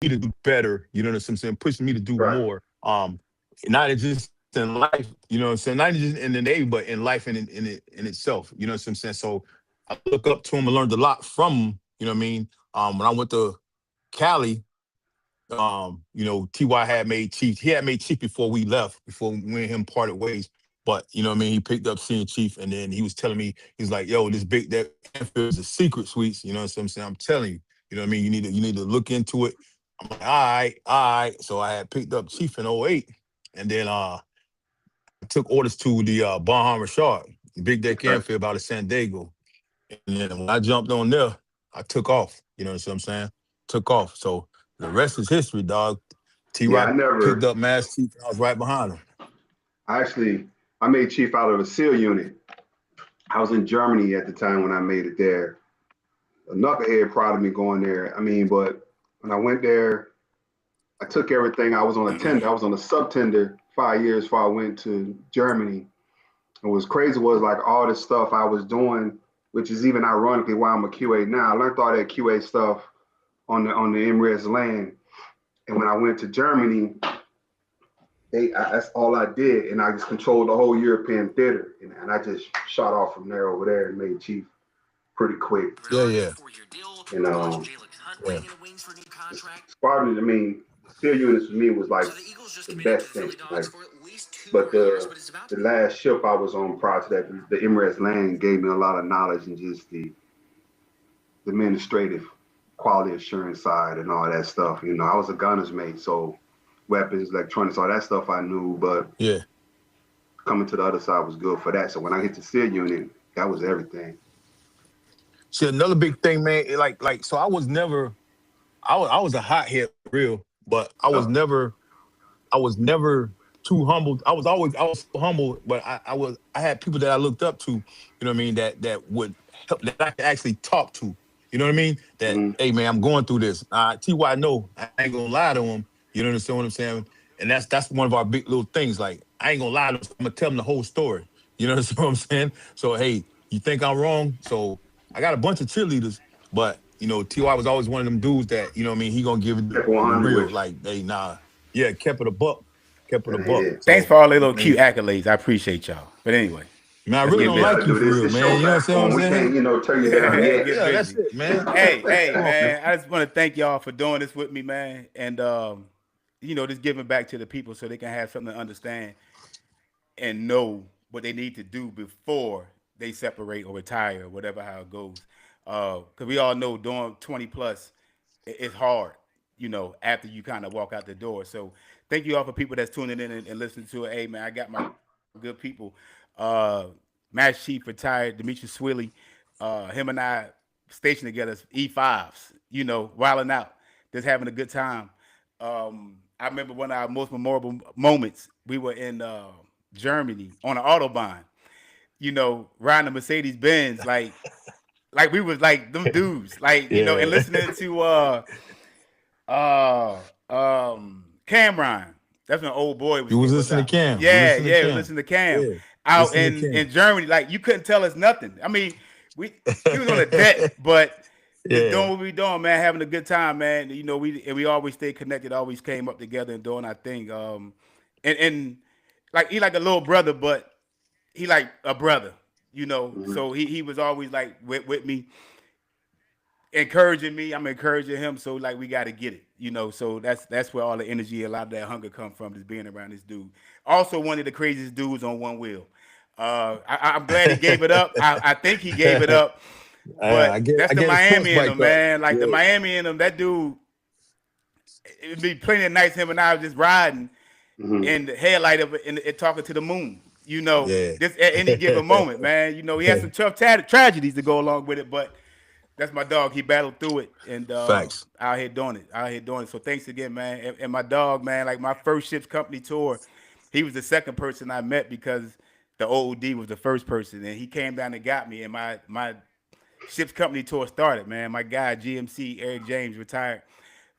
me to do better. You know what I'm saying? Pushing me to do Right. more. Not just in life. You know what I'm saying? Not just in the Navy, but in life and in itself. You know what I'm saying? So I look up to him and learned a lot from him. You know what I mean? When I went to Cali, Ty had made Chief. He had made Chief before we left, before me and him parted ways. But you know what I mean, he picked up seeing Chief, and then he was telling me, he's like, "Yo, this big that Anfield is a secret, sweets." You know what I'm saying? I'm telling you. You know what I mean? You need to look into it. I'm like, all right, all right. So I had picked up Chief in '08, and then I took orders to the Bonham Richard, the big deck Okay. Anfield out of San Diego. And then when I jumped on there, I took off. You know what I'm saying? Took off. So the rest is history, dog. T Yeah, Rock picked up Mass Chief, and I was right behind him. actually, I made chief out of a SEAL unit. I was in Germany at the time when I made it there. A knucklehead proud of me going there. I mean, but when I went there, I took everything. I was on a tender. I was on a sub tender 5 years before I went to Germany. And what's crazy was like all this stuff I was doing, which is even ironically why I'm a QA now. I learned all that QA stuff on the MRES land. And when I went to Germany, that's all I did, and I just controlled the whole European theater, and I just shot off from there over there and made chief pretty quick. Yeah, yeah, And yeah. Spartan, I mean, SEAL units for me was like the best thing. Like, but the last ship I was on prior to that, the MRS Land, gave me a lot of knowledge and just the administrative quality assurance side and all that stuff. You know, I was a gunner's mate, so weapons, electronics, all that stuff I knew, but Yeah. coming to the other side was good for that. So when I hit the SEAL unit, that was everything. See, another big thing, man. So I was never, I was a hothead for real, but Oh, I was never too humble. I was so humble, but I had people that I looked up to. You know what I mean? That would help, that I could actually talk to. You know what I mean? That, mm-hmm. hey man, I'm going through this. Ty, no, I ain't gonna lie to him. You know what I'm saying? And that's one of our big little things. Like, I ain't gonna lie to him. I'm gonna tell him the whole story. You know what I'm saying? So hey, you think I'm wrong? So I got a bunch of cheerleaders, but Ty was always one of them dudes that, you know what I mean, he gonna give it Kept the 100 real. with Like, hey, nah, yeah, kept it a buck, kept it a you. buck. Yeah. Thanks So, for all the little I mean, cute accolades. I appreciate y'all. But anyway, man, I let's really Yeah, get don't we busy. gotta like you do for this. real, This man. show You know what I'm platform. We saying? can't, turn you down Let's yet. get Yeah, that's busy. it, man. Hey, Come on, man. man. I just want to thank y'all for doing this with me, man. And just giving back to the people so they can have something to understand and know what they need to do before they separate or retire or whatever how it goes. Because we all know doing 20 plus, it's hard, after you kind of walk out the door. So thank you all for people that's tuning in and listening to it. Hey, man, I got my good people. Matt Chief retired, Demetrius Swilly. Him and I stationed together, E5s, wilding out, just having a good time. I remember one of our most memorable moments. We were in Germany on an autobahn, riding a Mercedes Benz, like we was like them dudes, like and Yeah. listening to Cameron. That's when old boy You was was listening to out. Cam. You Yeah, listening to yeah, Cam. listen to Cam Yeah. out Listen to in Cam. Germany. Like you couldn't tell us nothing. I mean, we was on a deck, but just Yeah. doing what we doing, man, having a good time, man. We always stayed connected, always came up together and doing our thing. And like he like a little brother, but he like a brother, Mhm. So he was always like with me, encouraging me. I'm encouraging him. So like we got to get it, So that's where all the energy, a lot of that hunger come from, just being around this dude. Also, one of the craziest dudes on one wheel. I'm glad he gave it up. I think he gave it up, I but get that's I the get his points Miami in biked him, up. man. Like the Yeah. Miami in him, that dude. It'd be plenty of nights him and I was just riding Mhm. in the headlight of it and talking to the moon. Yeah. Just at any given moment, man. He had some tough tragedies to go along with it, but that's my dog. He battled through it and Facts. out here doing it. Out here doing it. So thanks again, man. And my dog, man, like my first ship's company tour, he was the second person I met because the OOD was the first person, and he came down and got me. And my ship's company tour started, man. My guy GMC Eric James, retired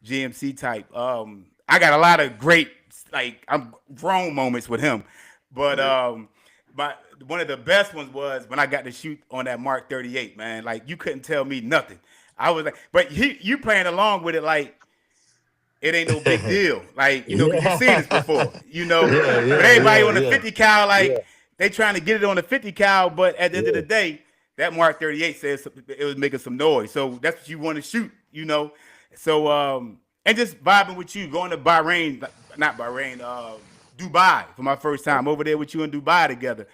GMC type. I got a lot of great I'm grown moments with him, but Right. but one of the best ones was when I got to shoot on that Mark 38, man. Like you couldn't tell me nothing. I was like, but you playing along with it it ain't no big deal. Like, you know, because you've seen this before, you know. Yeah, But everybody on the yeah. 50 cal, like, Yeah. they trying to get it on the 50 cal, but at the end of the day, that Mark 38 says it was making some noise. So that's what you want to shoot, you know. So and just vibing with you, going to Bahrain, not Bahrain, Dubai for my first time over there with you in Dubai together.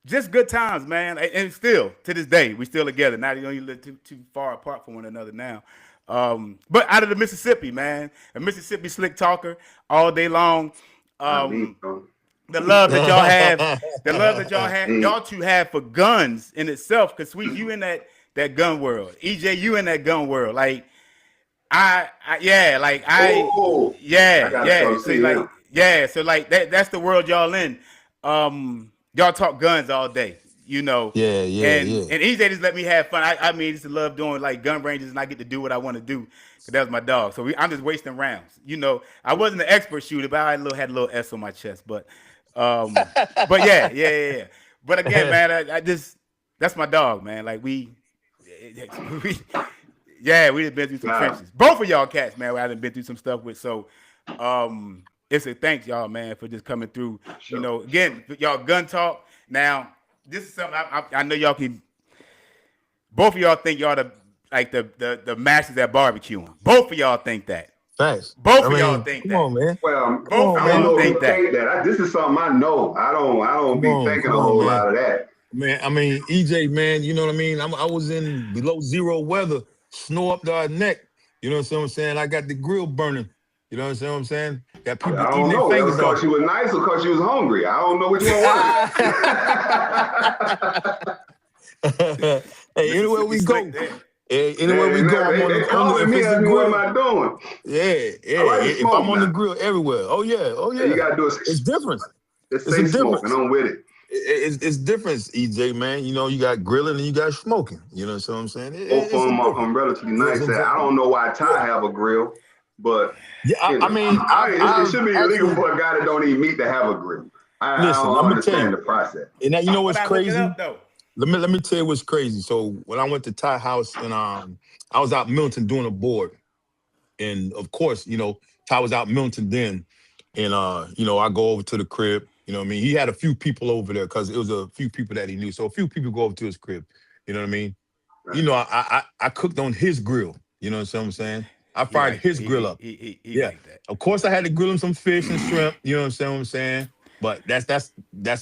Just good times, man. And still to this day, we still together. Not you live too far apart from one another now. But out of the Mississippi, man, a Mississippi slick talker all day long. The love that y'all have, y'all two have for guns in itself. Cause Sweet, you in that gun world. EJ, you in that gun world. Like yeah. So like that's the world y'all in. Y'all talk guns all day, you know. Yeah. And EJ just let me have fun. I mean, just love doing like gun ranges, and I get to do what I want to do. That was my dog. So I'm just wasting rounds. You know, I wasn't an expert shooter, but I had a little S on my chest. But yeah. But again, man, I just that's my dog, man. Like we've been through some trenches. Both of y'all cats, man, I done been through some stuff with. So it's a thanks y'all, man, for just coming through. Sure. You know, again, y'all gun talk. Now, this is something I know y'all can. Both of y'all think y'all the masters at barbecuing. Both of y'all think that. Thanks. Both of y'all think come that. on, man. Well, both I don't know if you think that. This is something I know. I don't be thinking a whole lot of that. Man, I mean, EJ, man, you know what I mean? I was in below zero weather, snow up to our neck. You know what I'm saying? I got the grill burning. You know what I'm saying? Got people eating their fingers off. Because she was nice or because she was hungry. I don't know which one was. Hey, anywhere we go. Anywhere we go, I'm on the calling me asking what am I doing? Yeah. Like if I'm on the grill everywhere. Oh yeah. You gotta do it's different. It's a difference. And I'm with it. It's different, EJ, man. You know, you got grilling and you got smoking. You know what I'm saying? Both of them I'm relatively nice. Exactly. I don't know why Ty have a grill, but I mean, it should be illegal for a guy that don't eat meat to have a grill. I don't understand the process. And now you know what's crazy? Let me tell you what's crazy. So when I went to Ty house and I was out Milton doing a board, and of course, you know, Ty was out Milton then, and you know, I go over to the crib. You know what I mean? He had a few people over there because it was a few people that he knew. So a few people go over to his crib. You know what I mean? Right. You know, I cooked on his grill. You know what I'm saying? I fired his grill up. Yeah. Like that. Of course, I had to grill him some fish and shrimp. You know what I'm saying? But that's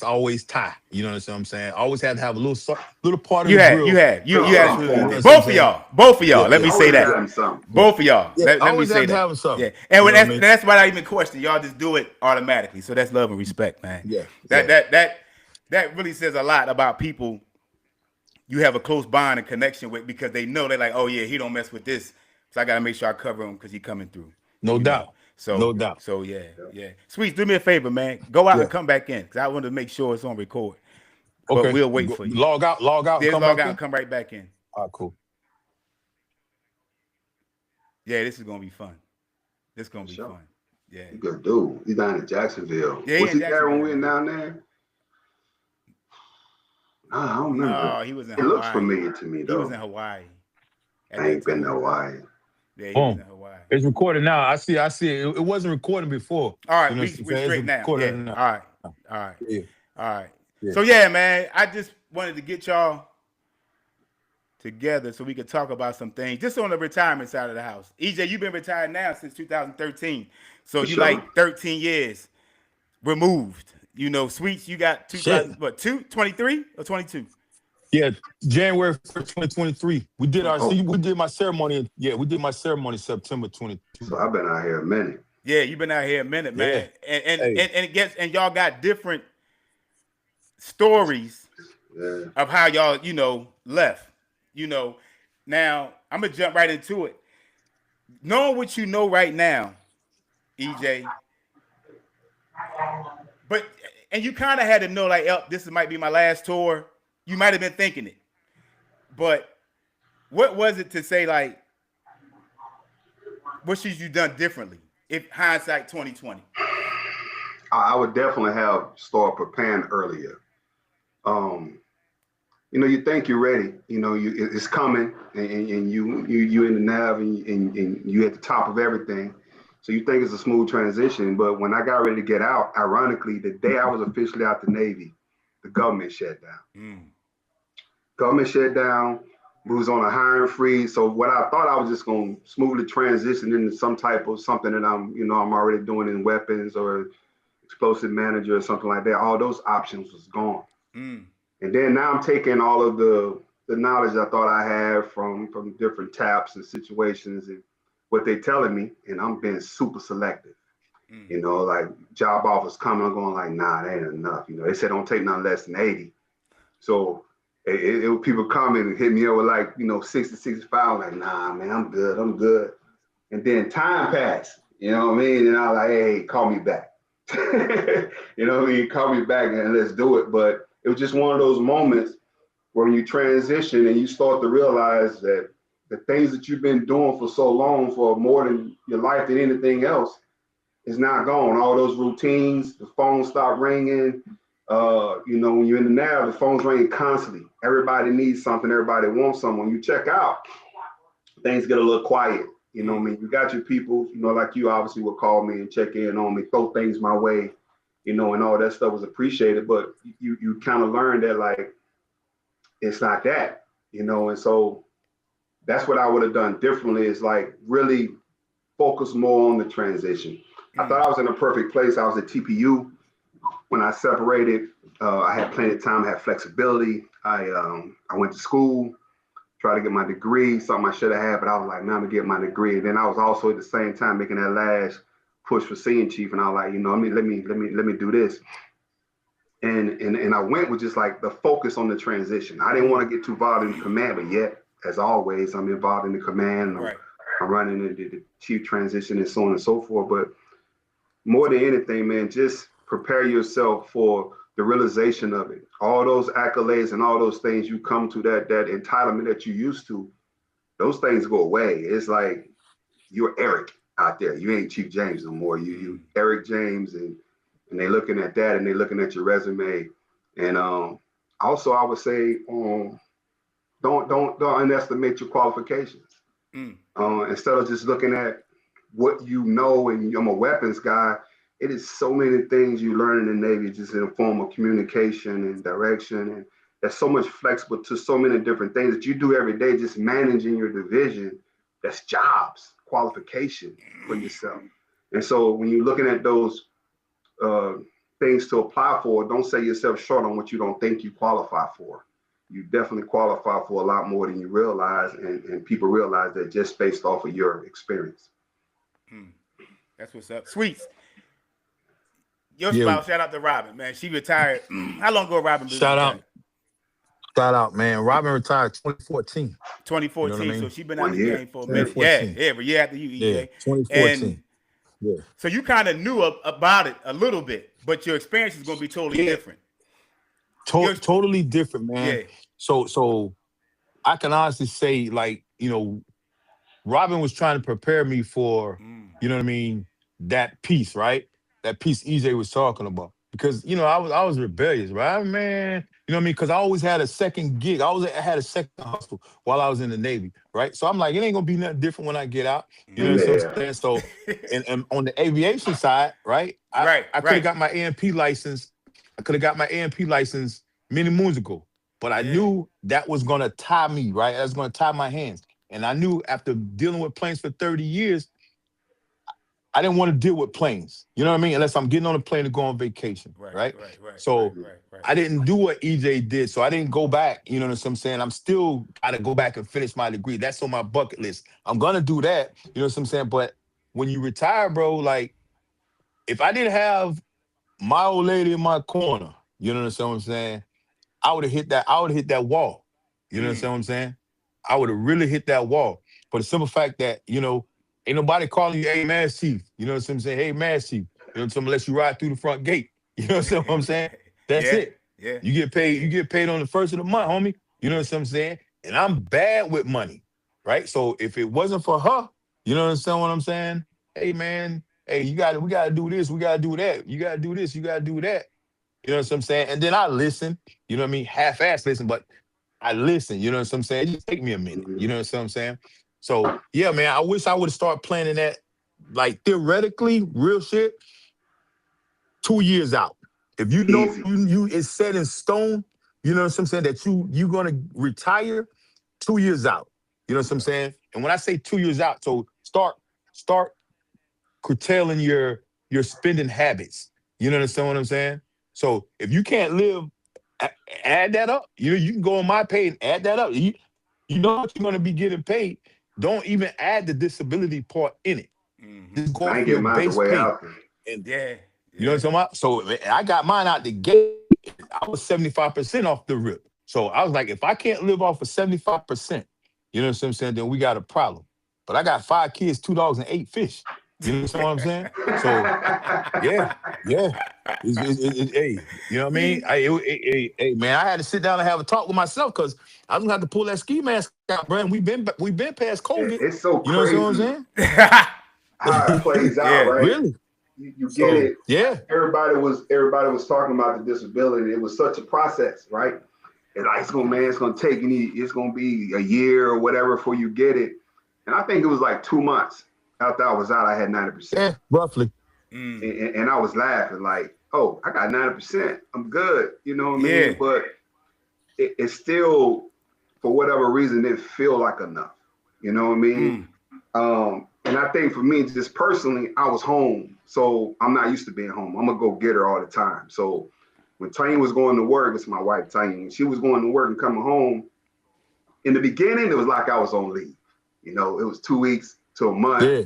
always Ty. You know what I'm saying? Always had to have a little part of the grill. You had both of y'all. Let me say that. Both of y'all. Let me say that. Something. Yeah. And that's why I even question. Y'all just do it automatically. So that's love and respect, man. Yeah. That really says a lot about people you have a close bond and connection with, because they know they're like, oh yeah, he don't mess with this. So I gotta make sure I cover him because he coming through. No doubt. No doubt. So yeah. Sweet, do me a favor, man. Go out and come back in, because I want to make sure it's on record. Okay. But we'll wait for you. Log out. Log out and come right back in. All right, cool. Yeah, this is gonna be fun. This is gonna be fun. Yeah. You good dude. He's down in Jacksonville. Yeah, was he there when we were down there? Nah, I don't remember. No, he was in Hawaii. It looks familiar to me though. He was in Hawaii. I ain't been to Hawaii. Yeah, he was in Hawaii. It's recorded now. I see it. It wasn't recording before. All right, we're straight now. Yeah. All right. Yeah. All right. Yeah. So yeah, man, I just wanted to get y'all together so we could talk about some things just on the retirement side of the house. EJ, you've been retired now since 2013. So you like 13 years removed. You know, Sweets, you got 23 or 22? Yeah, January 1st, 2023. We did my ceremony. Yeah, we did my ceremony September 22. So I've been out here a minute. Yeah, you've been out here a minute, man. Yeah. And y'all got different stories of how y'all, you know, left. You know, now I'm gonna jump right into it. Knowing what you know right now, EJ, and you kind of had to know, like, this might be my last tour. You might have been thinking it, but what was it to say, like, what should you done differently if hindsight 2020? I would definitely have started preparing earlier. you think you're ready. It's coming, and you in the nav, and you at the top of everything. So you think it's a smooth transition. But when I got ready to get out, ironically, the day I was officially out the Navy, the government shut down. Government shut down. We was on a hiring freeze. So what I thought I was just going to smoothly transition into some type of something that I'm already doing in weapons or explosive manager or something like that. All those options was gone. And then now I'm taking all of the knowledge I thought I had from different taps and situations and what they telling me, and I'm being super selective. Like job offers coming, I'm going like, nah, that ain't enough. They said don't take nothing less than 80. So it people come in and hit me up with like, 60, 65, like, nah, man, I'm good. And then time passed, you know what I mean? And I was like, hey, call me back. You know what I mean? Call me back and let's do it. But it was just one of those moments where you transition and you start to realize that the things that you've been doing for so long, for more than your life than anything else, is not gone. All those routines, the phone stop ringing. When you're in the nav, the phone's ringing constantly. Everybody needs something. Everybody wants someone. You check out, things get a little quiet. You know what I mean? You got your people, like you obviously would call me and check in on me, throw things my way, and all that stuff was appreciated. But you kind of learn that, like, it's not that, and so that's what I would have done differently, is like really focus more on the transition. I thought I was in a perfect place. I was at TPU. When I separated, I had plenty of time, I had flexibility. I went to school, tried to get my degree, something I should have had, but I was like, man, I'm gonna get my degree. And then I was also at the same time making that last push for senior chief, and I was like, let me do this. And I went with just like the focus on the transition. I didn't want to get too involved in the command, but yet, as always, I'm involved in the command. Right. I'm running the chief transition and so on and so forth. But more than anything, man, just prepare yourself for the realization of it. All those accolades and all those things you come to, that entitlement that you used to, those things go away. It's like you're Eric out there. You ain't Chief James no more. You Eric James, and they're looking at that, and they're looking at your resume. And also, I would say, don't underestimate your qualifications. Instead of just looking at what you know, and I'm a weapons guy, it is so many things you learn in the Navy, just in the form of communication and direction. And there's so much flexible to so many different things that you do every day, just managing your division. That's jobs, qualification for yourself. And so when you're looking at those things to apply for, don't sell yourself short on what you don't think you qualify for. You definitely qualify for a lot more than you realize, and people realize that just based off of your experience. That's what's up. Sweets. Your spouse, shout out to Robin, man. She retired. How long ago Robin been retired? Shout out, man. Robin retired 2014. 2014, I mean? So she been out of the game for a minute. 2014. Yeah, every year after you, EJ. Yeah, 2014. And so you kind of knew about it a little bit, but your experience is going to be totally different. Totally different, man. Yeah. So I can honestly say, like, Robin was trying to prepare me for, that piece, right? That piece EJ was talking about. Because, I was rebellious, right, man? You know what I mean? Because I always had a second gig. I had a second hustle while I was in the Navy, right? So I'm like, it ain't going to be nothing different when I get out. You know what I'm saying? So, and on the aviation side, right? I could have got my AMP license. I could have got my AMP license many moons ago. But I knew that was going to tie me, right? That was going to tie my hands. And I knew after dealing with planes for 30 years, I didn't want to deal with planes. You know what I mean? Unless I'm getting on a plane to go on vacation, right? So I didn't do what EJ did. So I didn't go back. You know what I'm saying? I'm still got to go back and finish my degree. That's on my bucket list. I'm going to do that. You know what I'm saying? But when you retire, bro, like, if I didn't have my old lady in my corner, you know what I'm saying? I would have hit that wall. You know what I'm saying? I would have really hit that wall. For the simple fact that, ain't nobody calling you, hey, Mass Chief. You know what I'm saying? Hey, Mass Chief. You know what I'm saying? Unless you ride through the front gate. You know what I'm saying? That's it. Yeah. You get paid on the first of the month, homie. You know what I'm saying? And I'm bad with money, right? So if it wasn't for her, you know what I'm saying? Hey, man, hey, we gotta do this, we gotta do that. You gotta do this, you gotta do that. You know what I'm saying? And then I listen, you know what I mean? Half-ass listen, but I listen. You know what I'm saying? It just take me a minute. You know what I'm saying? So yeah, man, I wish I would have started planning that, like theoretically, real shit, 2 years out. If you know Easy. you it's set in stone, you know what I'm saying, that you're gonna retire 2 years out. You know what I'm saying? And when I say 2 years out, so start curtailing your spending habits. You know what I'm saying? So if you can't live, add that up. You can go on my pay and add that up. You know what you're gonna be getting paid. Don't even add the disability part in it. Just go I off ain't your getting mine the base way pay. out there. And Yeah. you know what I'm talking about? So I got mine out the gate. I was 75% off the rip. So I was like, if I can't live off of 75%, you know what I'm saying, then we got a problem. But I got 5 kids, 2 dogs, and 8 fish. You know what I'm saying? So yeah. Hey, you know what I mean? Hey, man, I had to sit down and have a talk with myself because I was gonna have to pull that ski mask out, bro. And we've been past COVID. It's so You know what I'm crazy saying? how it plays out, Yeah. right? Really? You get So it. yeah. Everybody was talking about the disability. It was such a process, right? And like, it's gonna take it's gonna be a year or whatever before you get it. And I think it was like 2 months after I was out, I had 90%. Yeah, roughly. And I was laughing like, oh, I got 90%. I'm good. You know what I mean? But it still, for whatever reason, didn't feel like enough. You know what I mean? And I think for me, just personally, I was home. So I'm not used to being home. I'm a go-getter all the time. So when Tanya was going to work, it's my wife, Tanya, when she was going to work and coming home, in the beginning, it was like I was on leave. You know, it was 2 weeks to a month. Yeah.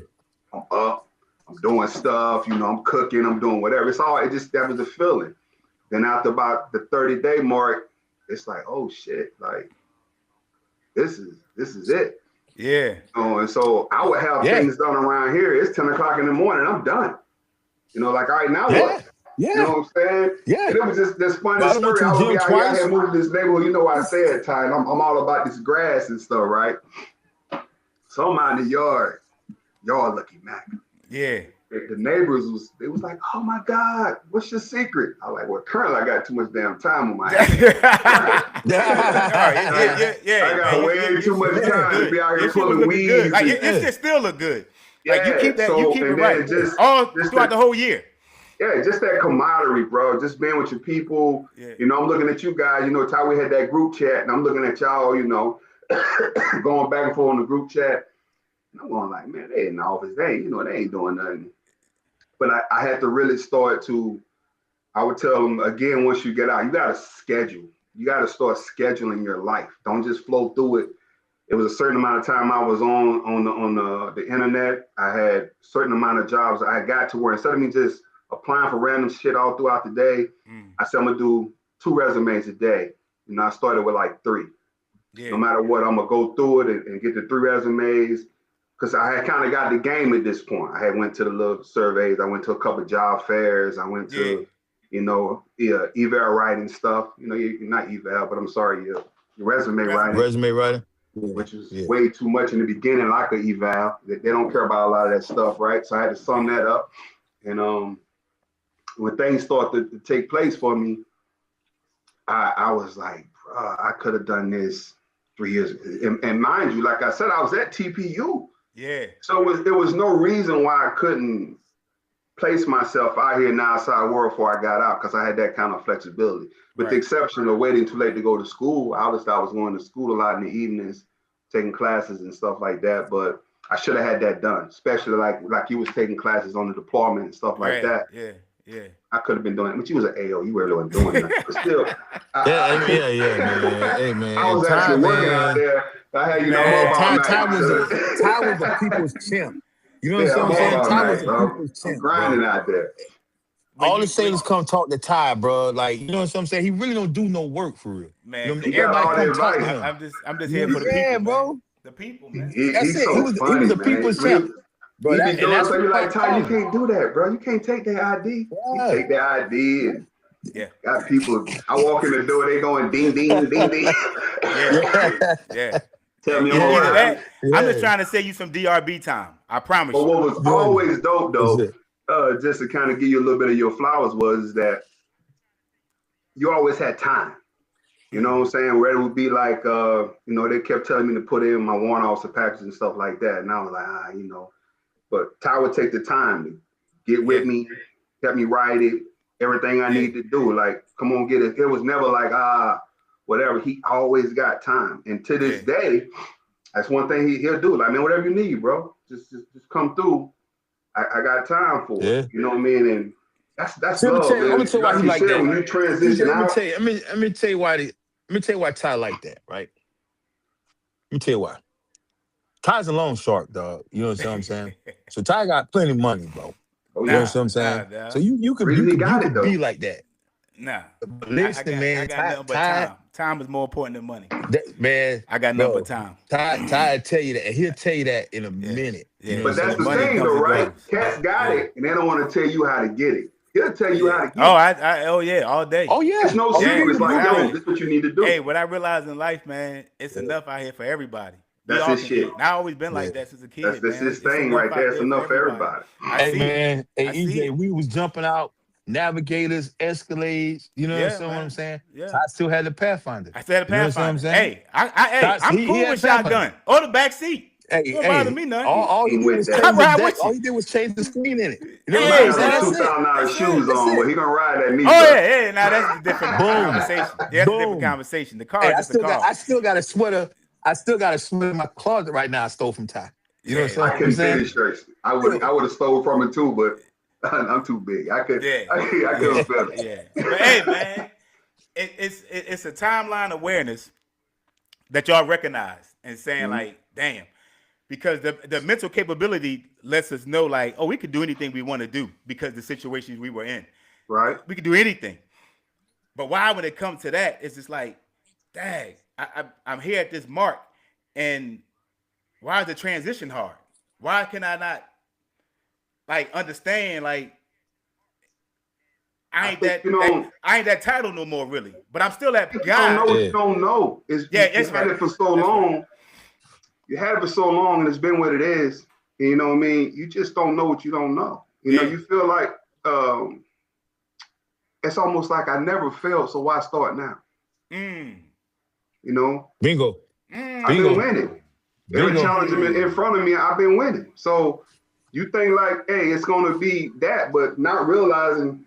I'm up, I'm doing stuff, I'm cooking, I'm doing whatever. That was the feeling. Then after about the 30-day mark, it's like, oh shit, like this is it. Yeah. And so I would have things done around here. It's 10 o'clock in the morning, I'm done. Like, all right, now what? Yeah. You know what I'm saying? Yeah. And it was just this funny story. I would be out here, I had moved to this neighborhood. You know what I say at times, I'm all about this grass and stuff, right? So I'm out in the yard. Y'all lucky Mac. Yeah. The neighbors was like, oh my God, what's your secret? I was like, well, currently I got too much damn time on my hands. I got way too much time to be out here pulling weeds. Like your shit still look good. Like you keep that, you keep it right. Just throughout the whole year. Yeah, just that camaraderie, bro. Just being with your people. Yeah. I'm looking at you guys. Ty, we had that group chat, and I'm looking at y'all, going back and forth on the group chat. And I'm going like, man, they in the office. They ain't doing nothing. But I had to really I would tell them, again, once you get out, you got to schedule. You got to start scheduling your life. Don't just flow through it. It was a certain amount of time I was on the internet. I had a certain amount of jobs I got to where instead of me just applying for random shit all throughout the day, I said, I'm going to do 2 resumes a day. I started with like 3. Yeah. No matter what, I'm going to go through it and get the 3 resumes. Because I had kind of got the game at this point. I had went to the little surveys. I went to a couple of job fairs. I went to, eval writing stuff. Not eval, but I'm sorry, your resume writing. Resume writing. Which was way too much in the beginning, like an eval. They don't care about a lot of that stuff, right? So I had to sum that up. And when things started to take place for me, I was like, I could have done this 3 years ago. And mind you, like I said, I was at TPU. Yeah. So there was no reason why I couldn't place myself out here in the outside world before I got out, because I had that kind of flexibility. With the exception of waiting too late to go to school. Obviously, I was going to school a lot in the evenings, taking classes and stuff like that. But I should have had that done, especially like you was taking classes on the deployment and stuff like that. Yeah. Yeah. I could have been doing it, but you was an AO. You really wasn't doing that. But still, man. Hey, man. I was actually working out there. I had, Ty was the people's champ. You know what I'm saying? Ty was the people's champ. Grinding out there. All the sailors come talk to Ty, bro. Like, you know what I'm saying? He really don't do no work for real. Man, everybody come talk to him. I'm just here for the people. Yeah, bro. The people, man. He's so funny, he was the people's champ. Bro, he be doing something like, Ty, you can't do that, bro. You can't take their ID. You take their ID and got people. I walk in the door, they going ding, ding, ding, ding. Yeah. Tell me I'm I'm just trying to save you some DRB time. I promise you. But what was always dope, though, just to kind of give you a little bit of your flowers, was that you always had time. You know what I'm saying? Where it would be like, they kept telling me to put in my warrant officer package and stuff like that. And I was like, but Ty would take the time to get with me, help me write it, everything I need to do. Like, come on, get it. It was never like, whatever. He always got time. And to this day, that's one thing he'll do. Like, man, whatever you need, bro, just come through. I got time for it. You know what I mean? And that's love. I'm gonna tell you why he like that. When you transition out. Let me tell you why Ty like that, right? Let me tell you why. Ty's a loan shark, dog. You know what I'm saying? So Ty got plenty of money, bro. You know what I'm saying? So you could be like that. Nah. But listen, man. I got nothing but time. Time is more important than money. Man, I got nothing but time. Ty will tell you that, and he'll tell you that in a minute. Yeah. But that's the thing, though, right? Cats got it, and they don't want to tell you how to get it. He'll tell you how to get it. Oh yeah, all day. Oh yeah. It's no secret. It's like, yo, this is what you need to do. Hey, what I realized in life, man, it's enough out here for everybody. That's his shit. I always been like that since a kid. That's his thing right there. It's enough for everybody. Hey, EJ, we was jumping out Navigators, Escalades. You know what I'm saying? Yeah. I still had the Pathfinder. I still had the Pathfinder. You know what I'm saying? Hey, I'm cool with shotgun or the back seat. Don't bother me nothing. All he did was change the screen in it. You know what I'm saying? $2,000 shoes on, but he gonna ride that knee. Oh yeah. Now that's a different conversation. That's a different conversation. The car is the car. I still got a sweater. I still got a sweater in my closet right now. I stole from Ty. You know what I'm saying? I couldn't finish straight. I would have stole from him too, but I'm too big. I couldn't feel it. Yeah. But hey, man, it's a timeline awareness that y'all recognize and saying like, damn. Because the mental capability lets us know, like, oh, we could do anything we want to do because the situations we were in. Right. We could do anything. But why, when it comes to that, it's just like, dang, I'm here at this mark, and why is the transition hard? Why can I not, like, understand, like, I ain't that title no more, really. But I'm still that guy. You don't know what you don't know. You had it for so long. You had it for so long, and it's been what it is. And you know what I mean? You just don't know what you don't know. You know, you feel like it's almost like I never failed, so why start now? You know? Bingo. I've been winning. Every challenge in front of me, I've been winning. So you think like, hey, it's gonna be that, but not realizing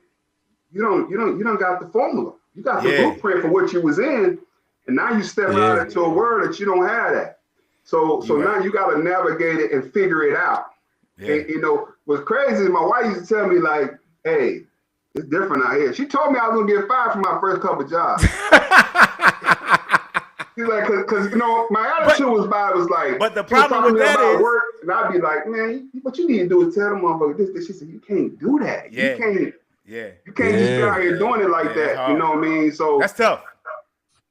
you don't got the formula. You got the blueprint for what you was in, and now you step out into a world that you don't have that. So now you got to navigate it and figure it out. Yeah. And, you know, what's crazy is my wife used to tell me, like, hey, it's different out here. She told me I was going to get fired from my first couple jobs. She's like, because, you know, my attitude was like, but the problem with that is, work, and I'd be like, man, what you need to do is tell them motherfucker this. She said, you can't do that. Yeah. You can't just be out here doing it like that. You know what I mean? So that's tough.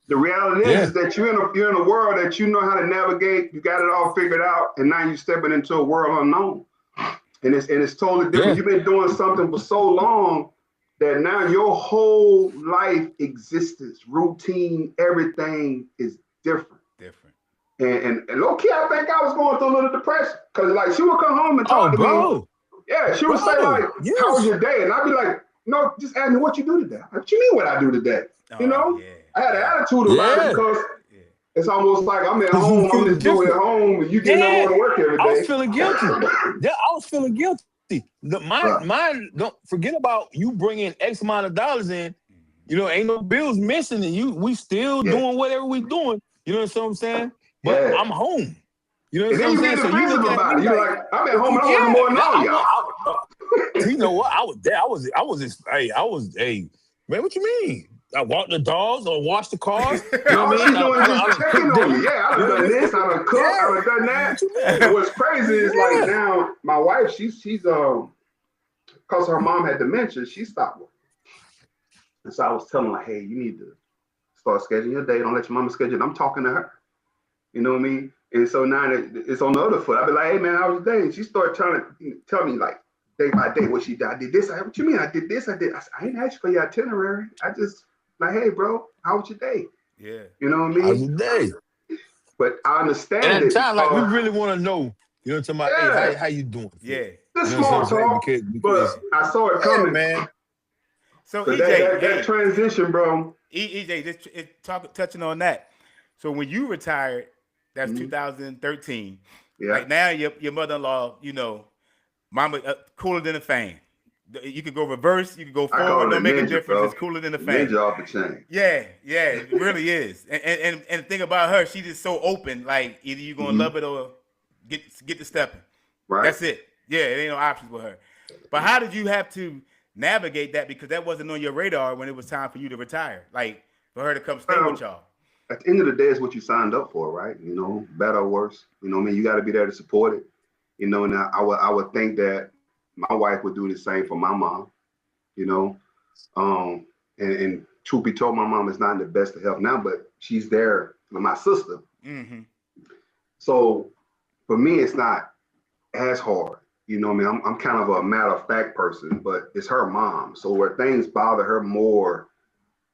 The reality is that you're in a world that you know how to navigate. You got it all figured out, and now you're stepping into a world unknown, and it's totally different. You've been doing something for so long that now your whole life existence, routine, everything is different. And low key, I think I was going through a little depression because like she would come home and talk to me. Yeah, she would say like, "How was your day?" And I'd be like, "No, just ask me what you do today." Like, what you mean what I do today? You know? I had an attitude about it because it's almost like I'm at home, I'm just doing it at home, and you getting up to work every day. I was feeling guilty. I was feeling guilty. Mine, don't forget about you bringing X amount of dollars in. You know, ain't no bills missing, and we still doing whatever we doing. You know what I'm saying? But I'm home. You know what I'm saying? So you look at it. You're like, I'm at home and I'm working more than all y'all. You know what? I was there. Hey, man, what you mean? I walk the dogs or wash the cars. You know what I mean? Just checking on you. Yeah, I've done this. I've done cooked. I've done that. And what's crazy is like now my wife, she's because her mom had dementia, she stopped working. And so I was telling her, hey, you need to start scheduling your day. Don't let your mama schedule it. I'm talking to her. You know what I mean? And so now it's on the other foot. I'll be like, hey man, how was your day? And she started trying to tell me like day by day what she did. I did this. What you mean? I did this. I said, I ain't asked for your itinerary. I just like, hey, bro, how was your day? Yeah. You know what I mean? How's your day? But I understand and it. Time, like, we really want to know, you know what I'm talking about? Hey, how you doing? Yeah. This small talk, because I saw it coming. Man. So, EJ, that transition, bro, EJ, just touching on that. So when you retired, that's Mhm. 2013. Yeah. Like now, your mother-in-law, mama cooler than a fan. You could go reverse, you could go I call forward. it Don't make a ninja, difference. bro. It's cooler than a fan. Ninja off the chain. Yeah, it really is. And the thing about her, she's just so open. Like either you're gonna love it or get to stepping. Right. That's it. Yeah, it ain't no options with her. But how did you have to navigate that, because that wasn't on your radar when it was time for you to retire? Like for her to come stay with y'all. At the end of the day, it's what you signed up for, right? Better or worse. You got to be there to support it. And I would think that my wife would do the same for my mom. And truth be told, my mom is not in the best of health now, but she's there with my sister. Mm-hmm. So for me, it's not as hard. I'm kind of a matter of fact person, but it's her mom. So where things bother her more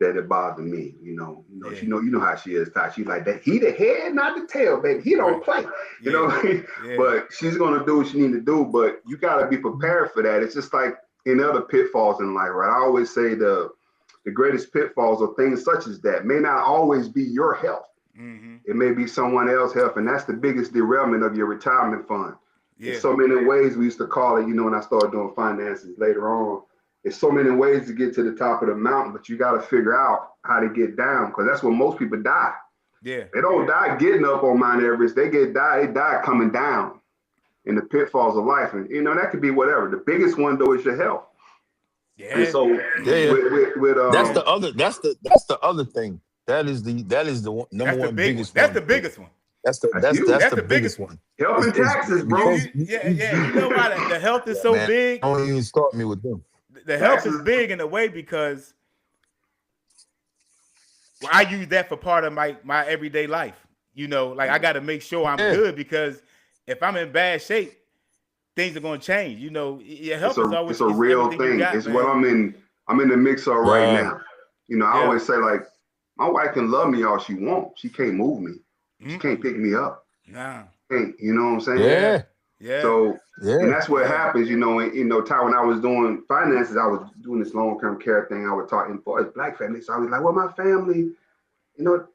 than it bothered me, Yeah. you know how she is, Ty. She's like that. He the head, not the tail, baby. He don't play, Yeah. But she's gonna do what she need to do. But you gotta be prepared for that. It's just like in other pitfalls in life, right? I always say the greatest pitfalls are things such as that may not always be your health. Mm-hmm. It may be someone else's health, and that's the biggest derailment of your retirement fund. Yeah. There's so many ways, we used to call it, when I started doing finances later on. There's so many ways to get to the top of the mountain, but you got to figure out how to get down, because that's where most people die. Yeah. They don't die getting up on Mount Everest. They die coming down in the pitfalls of life. And, that could be whatever. The biggest one, though, is your health. Yeah. And so that's the other thing. That is the number one biggest one. That's the biggest one. That's the biggest one. Health and taxes, bro. Yeah. You know why the health is so big? Don't even start me with them. The health is big in a way because I use that for part of my everyday life. I got to make sure I'm good, because if I'm in bad shape, things are going to change. Your health is always it's a real thing. It's what I'm in the mix of right now. I always say, like, my wife can love me all she wants. She can't move me. She can't pick me up. Nah. You know what I'm saying? Yeah. So, and that's what happens, Ty, when I was doing finances, I was doing this long-term care thing. I would talk for Black families. So I was like, well, my family, no,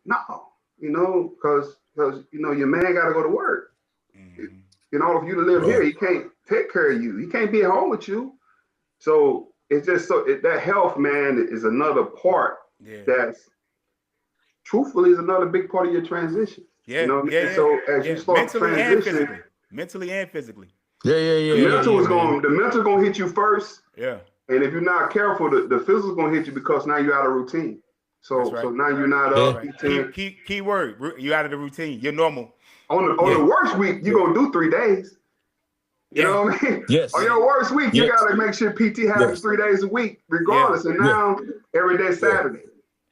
because your man got to go to work. Mm-hmm. For you to live here, he can't take care of you. He can't be at home with you. So it's just that health, man, is another part that's truthfully is another big part of your transition. Yeah. So as you start transitioning, mentally and physically. The mental gonna hit you first. Yeah. And if you're not careful, the physical gonna hit you, because now you're out of routine. So right. So now you're not up. Key word. You out of the routine. You're normal. On the worst week, you're gonna do 3 days. You know what I mean? Yes. On your worst week, you gotta make sure PT happens 3 days a week, regardless. And now every day Saturday.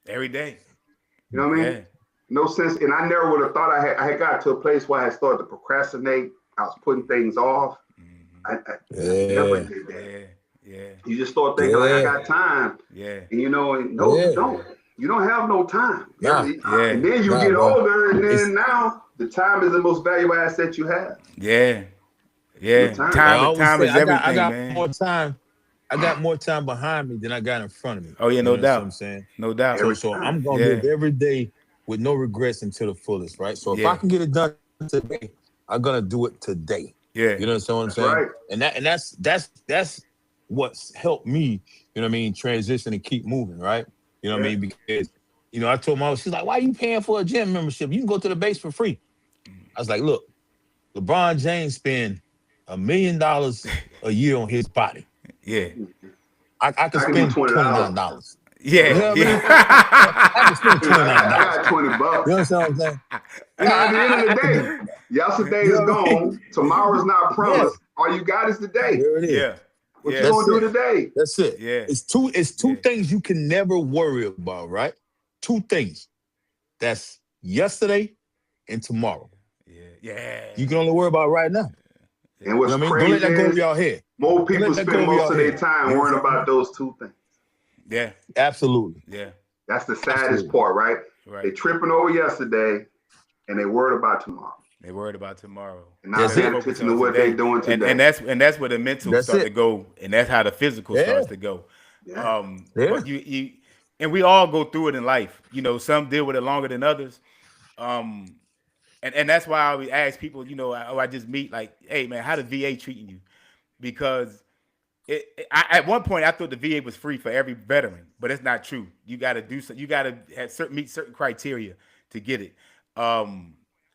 Every day. You know what I mean? Yeah. No sense. And I never would have thought I had got to a place where I had started to procrastinate. I was putting things off. I never did that. Yeah. You just start thinking like, I got time. Yeah. And you don't. You don't have no time. And then you get bro. older, and then now the time is the most valuable asset you have. Yeah. Time is everything, I got man. more time. I got more time behind me than I got in front of me. Oh yeah, no doubt. What I'm saying? No doubt. So I'm gonna live every day with no regrets until the fullest, right? So if I can get it done today, I'm gonna do it today. Yeah. You know what I'm saying? Right. And that's what's helped me, transition and keep moving, right? You know what I mean? Because, I told my wife, she's like, why are you paying for a gym membership? You can go to the base for free. I was like, look, LeBron James spend $1 million a year on his body. Yeah. I could spend $29. Yeah. You know what I mean? I could spend $29. I got $20. You know what I'm saying? At the end of the day, yesterday is gone. Tomorrow's not promised. All you got is today. There it is. Yeah. What you gonna do today? That's it. Yeah. It's two things you can never worry about, right? 2 things. That's yesterday and tomorrow. Yeah. You can only worry about right now. And what's Don't crazy let that go is over your head. more people spend most of their time worrying about those 2 things. Yeah. Absolutely. Yeah. That's the saddest part, right? They tripping over yesterday, and they worried about tomorrow. They worried about tomorrow. And not paying attention to what they're doing today. And that's where the mental starts to go, and that's how the physical starts to go. Yeah. But and we all go through it in life. You know, some deal with it longer than others. And that's why I always ask people, you know, I just meet like, hey man, how the VA treating you? Because at one point I thought the VA was free for every veteran, but it's not true. You got to do so. You got to meet certain criteria to get it.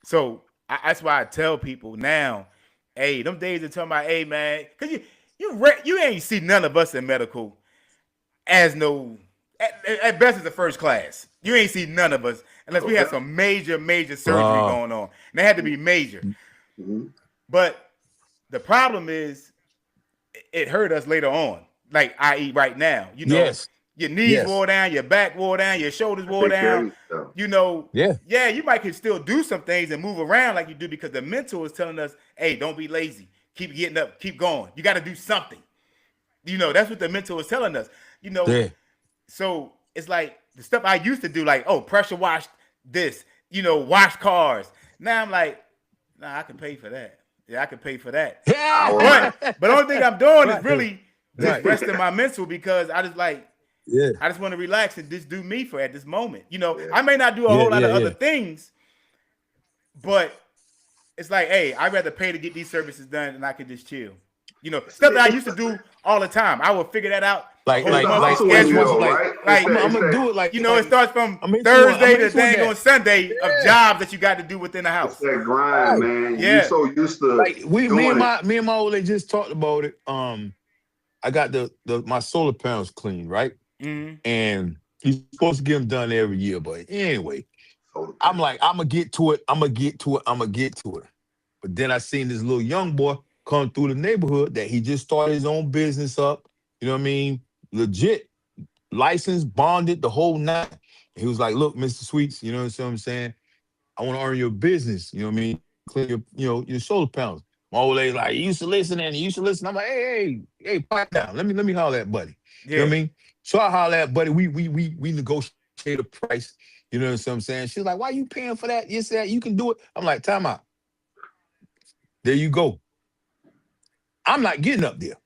So that's why I tell people now, hey, them days of talking about, hey man, because you ain't see none of us in medical as no at best it's a first class. You ain't see none of us unless we had some major surgery going on. And they had to be major. Mm-hmm. But the problem is it hurt us later on. Like i.e. right now. You know, your knees wore down, your back wore down, your shoulders wore down. You know, you might could still do some things and move around like you do because the mental is telling us, hey, don't be lazy. Keep getting up, keep going. You got to do something. You know, that's what the mental is telling us. You know, so it's like the stuff I used to do, like, oh, pressure wash this, you know, wash cars. Now I'm like, nah, I can pay for that. Yeah, I can pay for that. But the only thing I'm doing is really just resting my mental because I just like, I just want to relax and just do me for at this moment. You know, I may not do a whole lot of other things, but it's like, hey, I'd rather pay to get these services done than I could just chill. You know, stuff that I used to do all the time. I would figure that out. I'm gonna do it like, you know, it starts from Thursday to dang on Sunday of jobs that you got to do within the house. It's that grind, man. You're so used to like me and my old lady just talked about it. I got my solar panels cleaned, right? Mm-hmm. And he's supposed to get them done every year, but anyway, I'm like, I'm gonna get to it. But then I seen this little young boy come through the neighborhood that he just started his own business up. You know what I mean? Legit, licensed, bonded, the whole nine. He was like, look, Mr. Sweets, you know what I'm saying? I want to earn your business. You know what I mean? Clean your solar panels. My old lady like, you used to listen. I'm like, hey, pipe down. Let me holler at buddy. You know what I mean? So I holler at buddy. We negotiate a price. You know what I'm saying? She's like, why you paying for that? Yes, that you can do it. I'm like, time out. There you go. I'm not getting up there.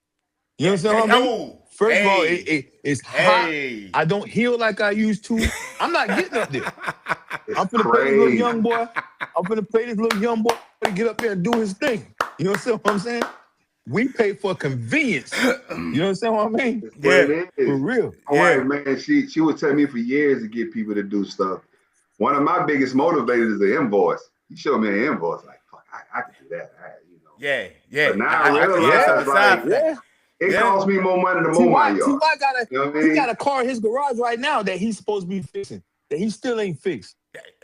You understand what I mean? First of all, it's hot. I don't heal like I used to. I'm not getting up there. I'm finna pay this little young boy. To get up there and do his thing. You understand what I'm saying? We pay for convenience. You understand what I mean? It is. For real. All right, man. She would tell me for years to get people to do stuff. One of my biggest motivators is the invoice. You show me an invoice, like, fuck, I can do that. Yeah. But now I realize, like, it costs me more money to mow my yard. He got a car in his garage right now that he's supposed to be fixing, that he still ain't fixed.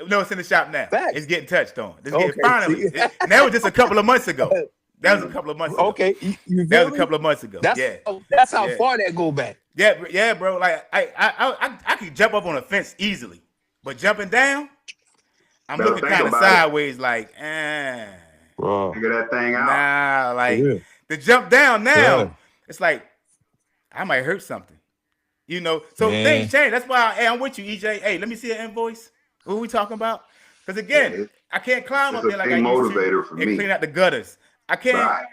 No, it's in the shop now. It's getting touched on. Finally. And that was just a couple of months ago. That was a couple of months ago. Okay. That was a couple of months ago. That's how far that go back. Yeah, bro. Like I could jump up on a fence easily, but jumping down, I'm looking kind of sideways, like, Bro. Figure that thing out. Nah, like the jump down now, it's like I might hurt something. You know, so things change. That's why I'm with you, EJ. Hey, let me see an invoice. What are we talking about? Because again, I can't climb up there like I used to and clean out the gutters. I can't. Right.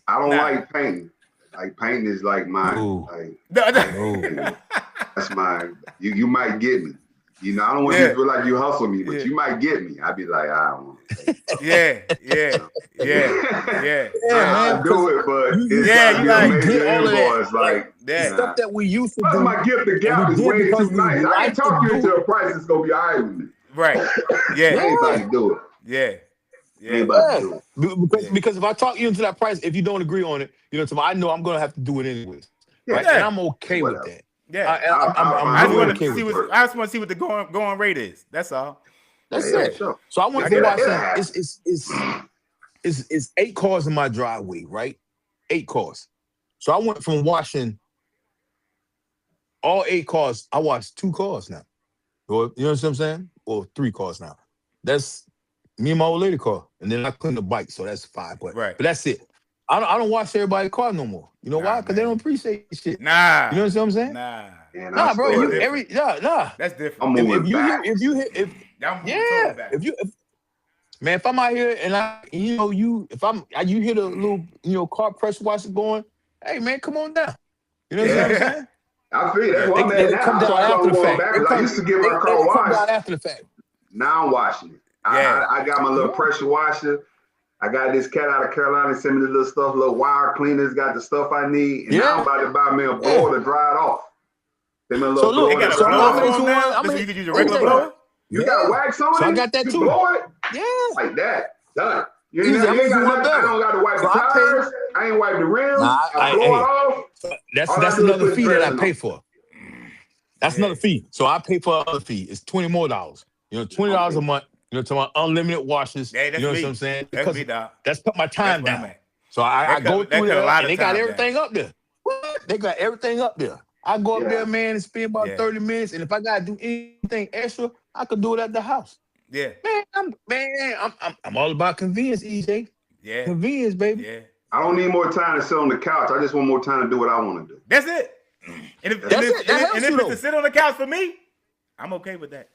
I don't like painting. Like painting is like mine. Like, that's mine. You might get me. You know, I don't want you to feel like you hustle me, but you might get me. I'd be like, I don't want to. Yeah. I do it, but it's you like get all of that. Like stuff that we used to do. My gift to gap is way too nice. I ain't talking you into a price that's gonna be all right with me. Right. Yeah. Anybody do it. Yeah. Anybody do it. Because if I talk you into that price, if you don't agree on it, you know, I know I'm gonna have to do it anyways. Right? And I'm okay with that. Yeah, I just want to see what the going rate is. That's all. That's it. Sure. So I want to watch that. It's 8 cars in my driveway, right? 8 cars. So I went from washing all 8 cars. I washed 2 cars now. Or, you know what I'm saying? Or 3 cars now. That's me and my old lady car, and then I clean the bike, so that's 5. But that's it. I don't wash everybody's car no more. You know why? Because they don't appreciate shit. Nah. You know what I'm saying? Nah, bro. That's different. If I'm out here and you hear the little car pressure washer going, hey man, come on down. You know what I'm saying? I feel that's what I'm They at now. come That's down why after I'm the going fact. backwards. I used to get my car They come washed. down after the fact. Now I'm washing it. Yeah. I got my little pressure washer. I got this cat out of Carolina, send me the little stuff, little wire cleaners, got the stuff I need. And now I'm about to buy me a blower to dry it off. They got a blower for them now? So you can use a regular blower? You got wax on it? So I got that you too. Blow it? Yeah. Like that. Done. You Easy, ain't got one nothing. I don't got to wipe the tires. I ain't wipe the rims. I blow it off. That's another fee that I pay for. That's another fee. So I pay for another fee. It's $20 more. You know, $20 a month. You know, to my unlimited washes. Yeah, you know what I'm saying? That's because me, dog. that's put my time down. So I go through there, and they got everything up there. What? They got everything up there. I go up there, man, and spend about 30 minutes. And if I gotta do anything extra, I could do it at the house. Yeah. I'm all about convenience, EJ. Yeah. Convenience, baby. Yeah. I don't need more time to sit on the couch. I just want more time to do what I want to do. That's it. And if it's to sit on the couch for me, I'm okay with that.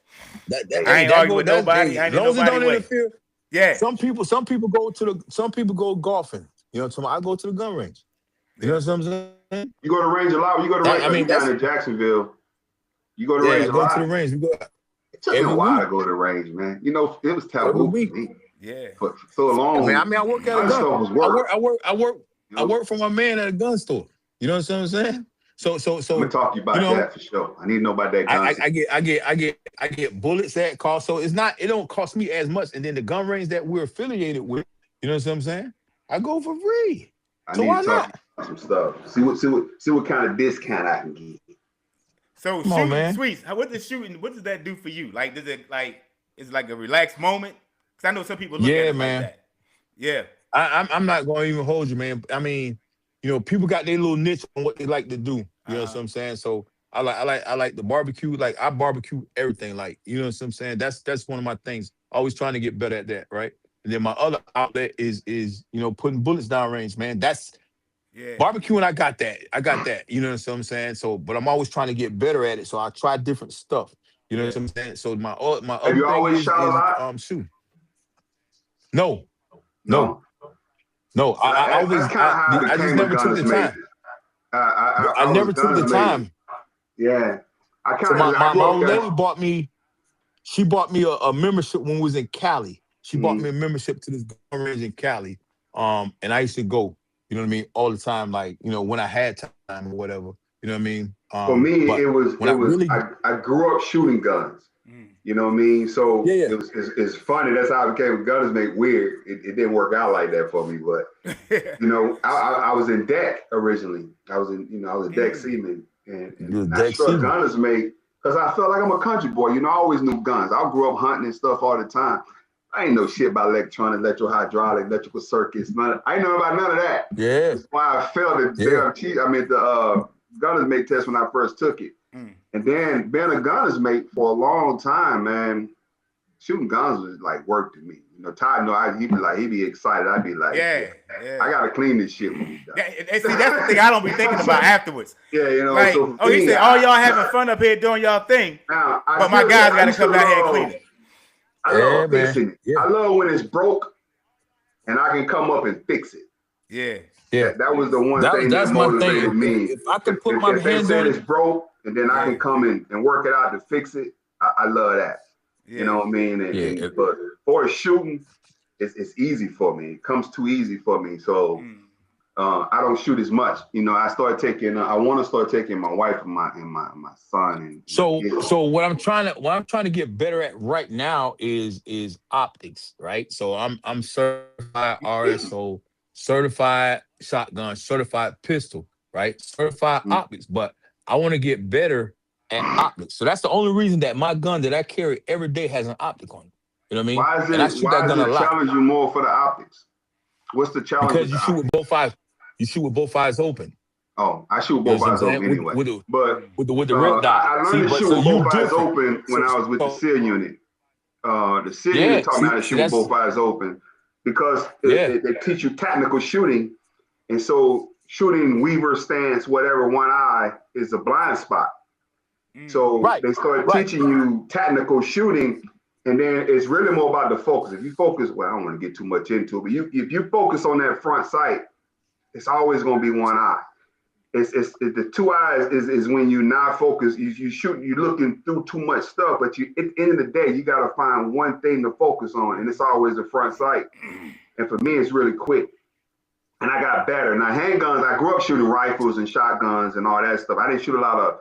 I ain't arguing with nobody. I ain't in nobody's way. Interfere. Yeah. Some people go golfing. You know, I go to the gun range. You know what I'm saying? You go to range a lot. You go to range. I mean, down in Jacksonville. You go to range a lot. Go to the range. We go. It took me a while to go to the range, man. You know, it was taboo for me. Yeah. For so long. I work at a gun. I work for my man at a gun store. You know what I'm saying? So I'm gonna talk to you about that for sure. I need to know about that gun. I get bullets that cost. So it don't cost me as much. And then the gun range that we're affiliated with, you know what I'm saying? I go for free. So why not? Some stuff. See what kind of discount I can get. So shooting, Sweets, what does that do for you? Like, does it it's like a relaxed moment? Because I know some people look at it like that. Yeah. I'm not going to even hold you, man. I mean, you know, people got their little niche on what they like to do. You know what I'm saying? So I like the barbecue. Like I barbecue everything. Like, you know what I'm saying? That's one of my things. Always trying to get better at that, right? And then my other outlet is you know, putting bullets down range, man. That's barbecuing. I got that. You know what I'm saying? So, but I'm always trying to get better at it. So I try different stuff. You know what I'm saying? So my other Have you always shot a lot? Shooting. No. I just never took the time. I never took the time. Yeah. My old lady bought me. She bought me a membership when we was in Cali. She bought me a membership to this gun range in Cali. And I used to go, you know what I mean, all the time, like, you know, when I had time or whatever. You know what I mean? For me, I grew up shooting guns. You know what I mean? So it's funny. That's how I became a gunners mate. Weird. It didn't work out like that for me, but you know, I was in deck originally. I was a deck seaman, and I struck gunners mate because I felt like I'm a country boy. You know, I always knew guns. I grew up hunting and stuff all the time. I ain't know shit about electronic, electrohydraulic, electrical circuits. I ain't know about none of that. Yeah. That's why I failed the gunners mate test when I first took it. And then being a gunner's mate for a long time, man, shooting guns was like work to me. You know, Ty, he'd be excited. I'd be like, I gotta clean this shit when we done. And see, that's the thing I don't be thinking about afterwards. Yeah, you know. Like, so he said, y'all having fun up here doing y'all thing, now, but my guys gotta come down here and clean it. I love fixing it. I love when it's broke and I can come up and fix it. Yeah. Yeah. That was the one thing that motivated me. If I can put my hands on it's broke, and then I can come in and work it out to fix it. I love that. You know what I mean? But for shooting, it's easy for me. It comes too easy for me. So I don't shoot as much. You know, I want to start taking my wife and my son. And so what I'm trying to get better at right now is optics, right? So I'm certified RSO, certified shotgun, certified pistol, right? Certified optics, but I want to get better at optics. So that's the only reason that my gun that I carry every day has an optic on it. You know what I mean? Why does it challenge you more for the optics? What's the challenge? Because you shoot with both eyes. You shoot with both eyes open. Oh, I shoot with both eyes open anyway. With the red dot. I learned to shoot with both eyes open when I was with the SEAL unit. The SEAL unit taught me how to shoot with both eyes open because they teach you technical shooting, and so shooting Weaver stance, whatever, one eye is a blind spot. So they started teaching you technical shooting, and then it's really more about the focus. If you focus, well, I don't want to get too much into it, but if you focus on that front sight, it's always going to be one eye. it's the two eyes is when you're not focused. You're looking through too much stuff, but you at the end of the day, you gotta find one thing to focus on, and it's always the front sight. And for me, it's really quick. And I got better. Now handguns, I grew up shooting rifles and shotguns and all that stuff. I didn't shoot a lot of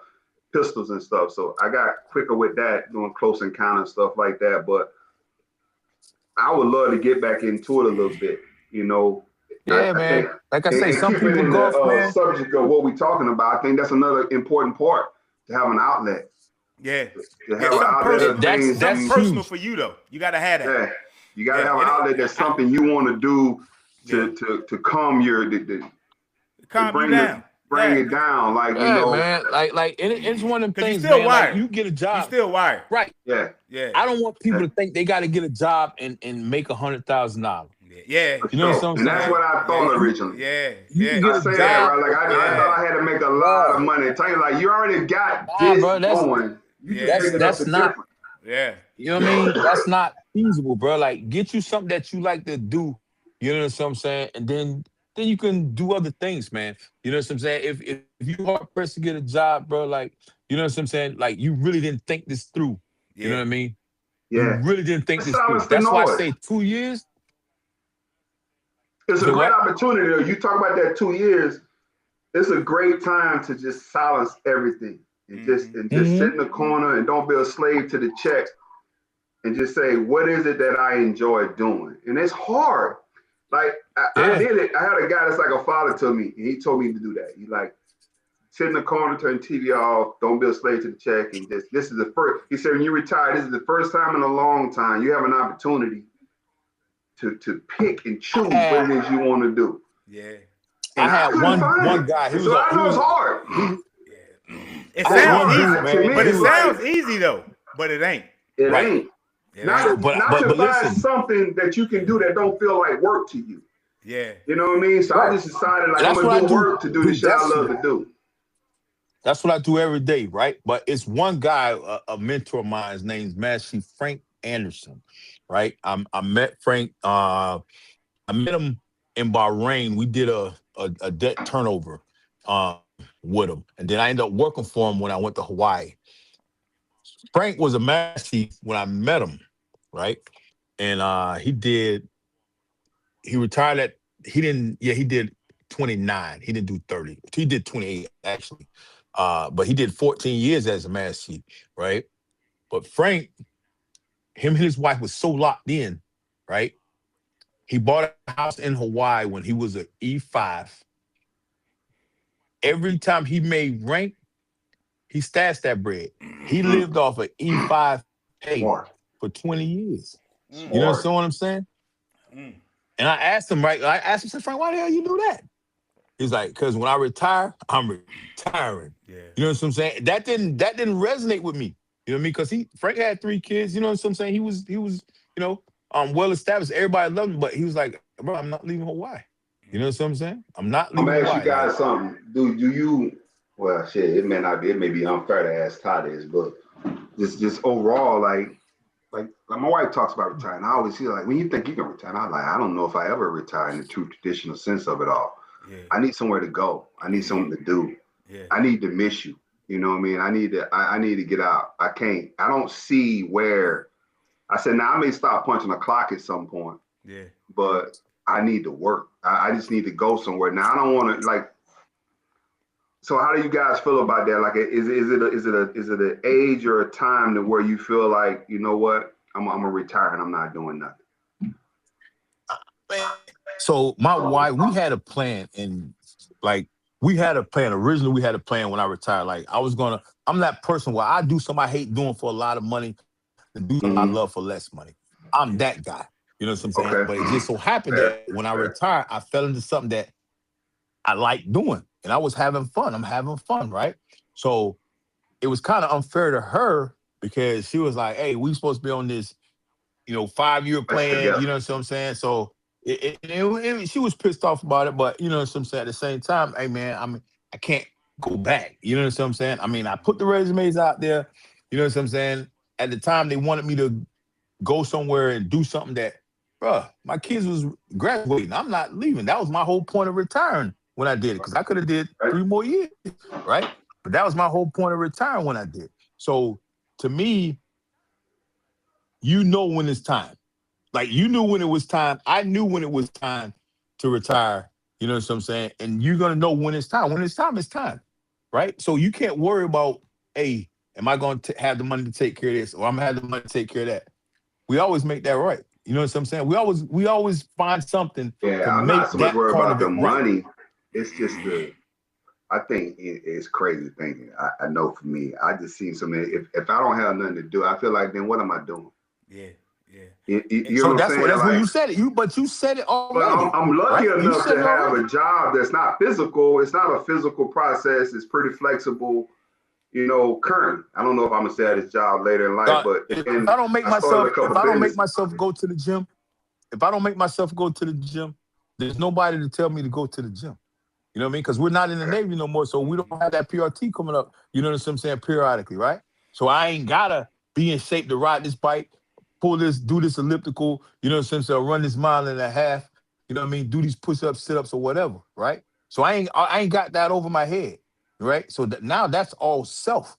pistols and stuff, so I got quicker with that, doing close encounter stuff like that. But I would love to get back into it a little bit, you know. Yeah, man. Like I say, some people golf, man. Subject of what we're talking about, I think that's another important part, to have an outlet. Yeah. To have an outlet of things. That's personal for you though. You gotta have that. Yeah. You gotta have an outlet that's something you want to do to calm your calm you down. Bring it down, like, you know, man. Like it's one of them things, you still man. wired. Like, you get a job, You still wired, right? Yeah. I don't want people to think they got to get a job and make $100,000. Yeah, you know what I'm saying? And that's what I thought originally. Yeah. I say that, right? Like I thought I had to make a lot of money. Tell you, like, you already got this going. That's not. Yeah. You know what I mean? That's not feasible, bro. Like, get you something that you like to do. You know what I'm saying? And then you can do other things, man. You know what I'm saying? If you hard pressed to get a job, bro, like, you know what I'm saying? Like, you really didn't think this through. You know what I mean? Yeah. You really didn't think this through. That's why I say 2 years. It's a great opportunity, though. You talk about that 2 years. It's a great time to just silence everything and just sit in the corner and don't be a slave to the check, and just say, what is it that I enjoy doing? And it's hard. Like, I did it. I had a guy that's like a father to me, and he told me to do that. He like, sit in the corner, turn TV off, don't be a slave to the check, and this is the first. He said, when you retire, this is the first time in a long time you have an opportunity to pick and choose what it is you want to do. Yeah. And I had one guy. He was hard. It sounds easy, but it sounds easy though. But it ain't. It ain't. Not to find something that you can do that don't feel like work to you. Yeah. You know what I mean? So I just decided, like, I'm gonna do work to do the shit I love to do. That's what I do every day, right? But it's one guy, a mentor of mine. His name's Master Frank Anderson, right? I met Frank. I met him in Bahrain. We did a debt turnover with him, and then I ended up working for him when I went to Hawaii. Frank was a master when I met him, right? And he retired he did 29. He didn't do 30. He did 28 actually. But he did 14 years as a master, right? But Frank, him and his wife was so locked in, right? He bought a house in Hawaii when he was an E5. Every time he made rank, he stashed that bread. He lived off an E5 pay for 20 years. You know what I'm saying? And I asked him, right? I said, Frank, why the hell you do that? He's like, because when I retire, I'm retiring. Yeah. You know what I'm saying? That didn't resonate with me. You know what I mean? Because Frank had 3 kids. You know what I'm saying? He was well established. Everybody loved him, but he was like, bro, I'm not leaving Hawaii. You know what I'm saying? I'm not leaving Hawaii. I'm gonna ask you guys something. Do you? Well, shit, it may be unfair to ask Todd this, but just overall, like my wife talks about retiring. I always feel like, when you think you're gonna retire, I'm like, I don't know if I ever retire in the true traditional sense of it all. Yeah. I need somewhere to go. I need something to do. Yeah. I need to miss you. You know what I mean? I need to get out. I don't see where. I said, now I may stop punching a clock at some point. Yeah. But I need to work. I just need to go somewhere. Now I don't want to, like. So how do you guys feel about that? Like, is it an age or a time to where you feel like, you know what, I'm gonna retire and I'm not doing nothing? So my wife, we had a plan, and like originally we had a plan when I retired. Like, I'm that person where I do something I hate doing for a lot of money and do something I love for less money. I'm that guy. You know what I'm saying? Okay. But it just so happened that when I retired, I fell into something that I like doing, and I was having fun. I'm having fun, right? So it was kind of unfair to her, because she was like, hey, we supposed to be on this, 5-year plan, you know what I'm saying? So she was pissed off about it, but you know what I'm saying, at the same time, hey man, I can't go back. You know what I'm saying? I mean, I put the resumes out there, you know what I'm saying? At the time they wanted me to go somewhere and do something that, my kids was graduating. I'm not leaving. That was my whole point of retiring when I did it, because I could have did Right. 3 more years, right? But that was my whole point of retiring when I did. So to me, you know when it's time. Like you knew when it was time. I knew when it was time to retire. You know what I'm saying? And you're gonna know when it's time. When it's time, it's time, right? So you can't worry about, hey, am I going to have the money to take care of this, or I'm gonna have the money to take care of that? We always make that right. You know what I'm saying? We always find something Yeah, to I'm make not so much that worried part about of the it right. money. It's just I think it's crazy thinking. I know for me, I just seen so many. If I don't have nothing to do, I feel like then what am I doing? Yeah, yeah. You So know what I'm that's saying? that's Like, when you said it. But you said it but already, I'm lucky right? You enough said to it have already. a job that's not physical. It's not a physical process. It's pretty flexible. You know, currently, I don't know if I'm gonna stay at this job later in life, but If then I don't make I started a if couple I don't make businesses. myself go to the gym, if I don't make myself go to the gym, there's nobody to tell me to go to the gym. You know what I mean? Because we're not in the Navy no more, so we don't have that PRT coming up. You know what I'm saying? Periodically, right? So I ain't gotta be in shape to ride this bike, pull this, do this elliptical. You know what I'm saying? Run this mile and a half. You know what I mean? Do these push-ups, sit-ups, or whatever, right? So I ain't got that over my head, right? So now that's all self.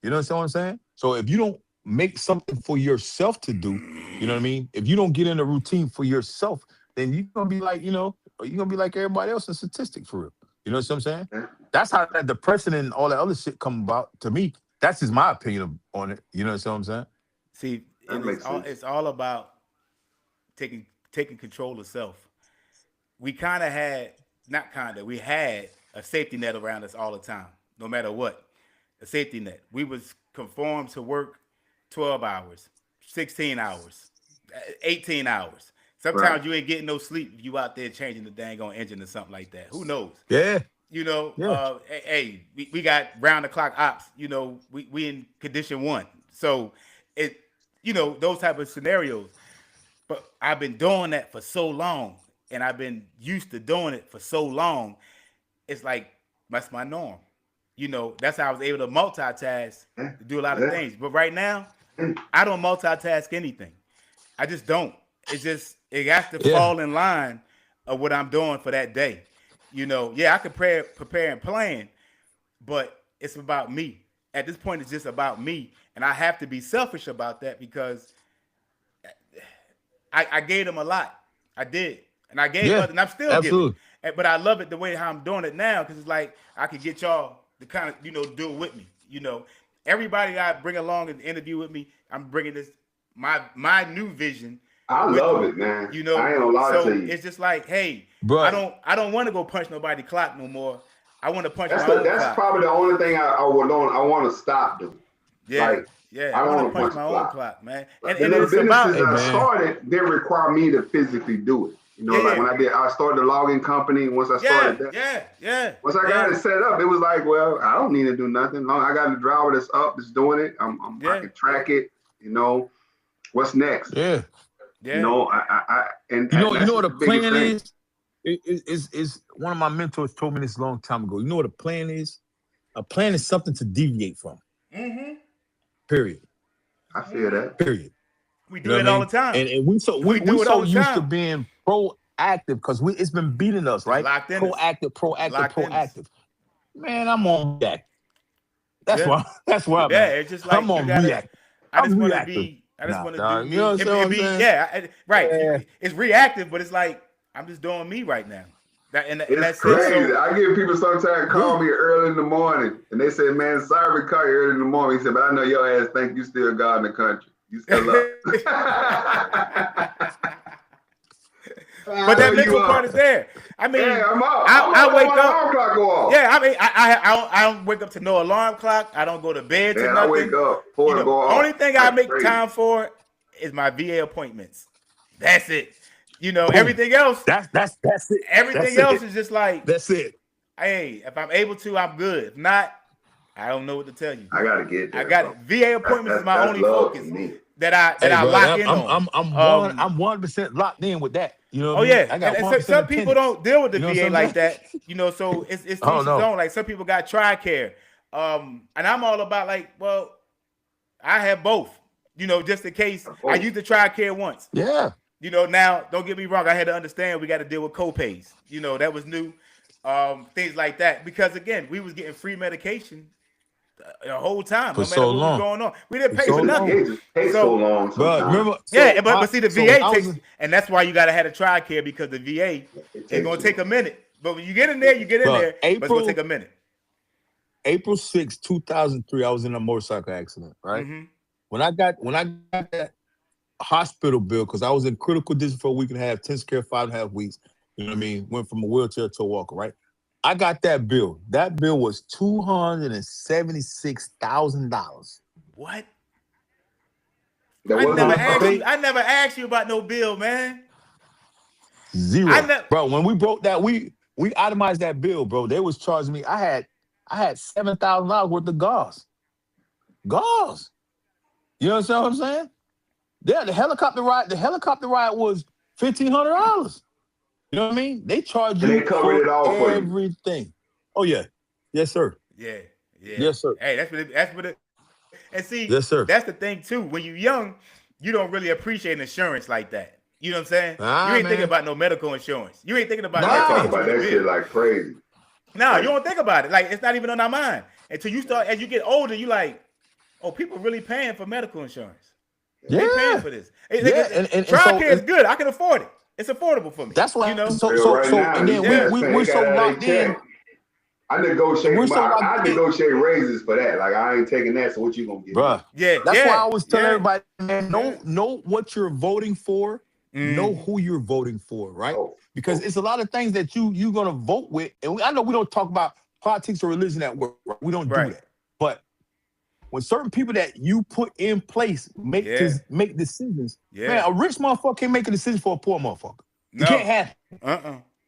You know what I'm saying? So if you don't make something for yourself to do, you know what I mean? If you don't get in a routine for yourself, then you're gonna be like, you're gonna be like everybody else in statistics for real. You know what I'm saying? Yeah, That's how that depression and all that other shit come about. To me, that's just my opinion on it. You know what I'm saying? See, that and makes sense. it's all about taking control of self. We kind of had, not kind of, we had a safety net around us all the time, no matter what. A safety net. We was conformed to work 12 hours, 16 hours, 18 hours. Right. Sometimes you ain't getting no sleep if you out there changing the dang on engine or something like that. Who knows? Yeah. You know, Yeah. hey, we got round the clock ops. You know, we in condition one. So those type of scenarios. But I've been doing that for so long, and I've been used to doing it for so long. It's like that's my norm. That's how I was able to multitask, Yeah. to do a lot of Yeah. things. But right now, Yeah. I don't multitask anything. I just don't. It has to Yeah. fall in line of what I'm doing for that day. I could prepare and plan, but it's about me. At this point, it's just about me, and I have to be selfish about that because I gave them a lot. I did, and I gave Yeah. others, and I'm still giving. Absolutely. But I love it the way how I'm doing it now because it's like I could get y'all to kind of do it with me. Everybody I bring along and interview with me, I'm bringing this my new vision. I with love me. it, man. You know, I ain't gonna lie so to you. it's just like, hey, Bro. I don't want to go punch nobody clock no more. I want to punch That's my own that's clock. probably the only thing I want to stop doing. Yeah, Like, yeah. I I don't want want to to punch punch my the own clock. clock, man. And And the it's about businesses I man. started didn't require me to physically do it. Like when I started the logging company. Once I started that, once I got it set up, it was like, well, I don't need to do nothing. I got a driver that's up, that's doing it. I can track it. What's next? Yeah. And You know that's what the a biggest plan thing. is one of my mentors told me this a long time ago. You know what a plan is? A plan is something to deviate from. Mm-hmm. Period. I feel that. Period. We do it all the time. And we so used to being proactive because it's been beating us, right? Proactive. Man, I'm on react. That's why I'm at. It's just like I'm on react. I just want to reactive. be. I just want to dog. do You know me. what I'm saying? Right. Yeah. It's reactive, but it's like I'm just doing me right now. It's crazy. I get people sometimes call me early in the morning, and they say, "Man, sorry to call you early in the morning." He said, "But I know your ass think you still God in the country. You still up." But that mental part is there. I mean, I'm up. I wake up. Alarm clock go off. Yeah, I mean, I don't wake up to no alarm clock. I don't go to bed to nothing. I wake up before it go off. Only thing I make time for is my VA appointments. That's it. Everything else. That's it. Everything else is just like, that's it. Hey, if I'm able to, I'm good. If not, I don't know what to tell you. I gotta get there. I got it. VA appointments is my only focus that I lock in on. I'm 100% locked in with that. You know. Yeah. I got and some people don't deal with the VA like that. So it's each his own. Like some people got TRICARE. And I'm all about like, well, I have both. Just in case I used the TRICARE once. Yeah. Now don't get me wrong. I had to understand we got to deal with copays. That was new. things like that. Because again, we was getting free medication the whole time, For no matter so what was long. going on. We didn't For pay so for The long. nothing. VA just takes So- so long But sometimes. remember, Yeah, but see, the so VA when I takes, was- and that's why you gotta have a TRICARE, because the VA It is takes gonna too take a long. minute. But when you get in there, you get in Bruh, there. But it's April- gonna take a minute. April 6, 2003, I was in a motorcycle accident, right? Mhm. When I got that hospital bill, because I was in critical condition for a week and a half, intensive care 5.5 weeks, you know what I mean? Went from a wheelchair to a walker, right? I got that bill. That bill was $276,000. What? That I wasn't never on the asked phone. you. I never asked you about no bill, man. Zero. I ne- Bro, when we broke that, we itemized that bill, bro. They was charging me. I had $7,000 worth of gauze. Gauze. You understand what I'm saying? Yeah, the helicopter ride was $1,500. You know what I mean? They charge And you they covered it all for you. everything. Oh yeah. Yes, sir. Yeah. Yes, sir. Hey, that's what it. And see, Yes, sir. that's the thing too. When you're young, you don't really appreciate insurance like that. You know what I'm saying? Nah, you ain't man. thinking about no medical insurance. You ain't thinking about Nah. I that. talk till about you that get shit bill. like crazy. No, you don't think about it. Like, it's not even on our mind until you start. As you get older, you like, oh, people really paying for medical insurance. They Yeah. paying for this. Yeah, and so- TRICARE is good. I can afford it. It's affordable for me. That's why. you know. Hell, right now, and then these cats we're paying so out of their locked in. check. I negotiate. We're so locked I in. negotiate raises for that. Like I ain't taking that. So what you gonna get? Bruh. Yeah, That's yeah, why I always tell yeah. everybody, man, know what you're voting for, know Mm. who you're voting for, right? Oh, Because it's a lot of things that you're gonna vote with, and I know we don't talk about politics or religion at work. Right? We don't Right. do that. But when certain people that you put in place make Yeah. make decisions, Yeah. man, a rich motherfucker can't make a decision for a poor motherfucker. No. You can't have it.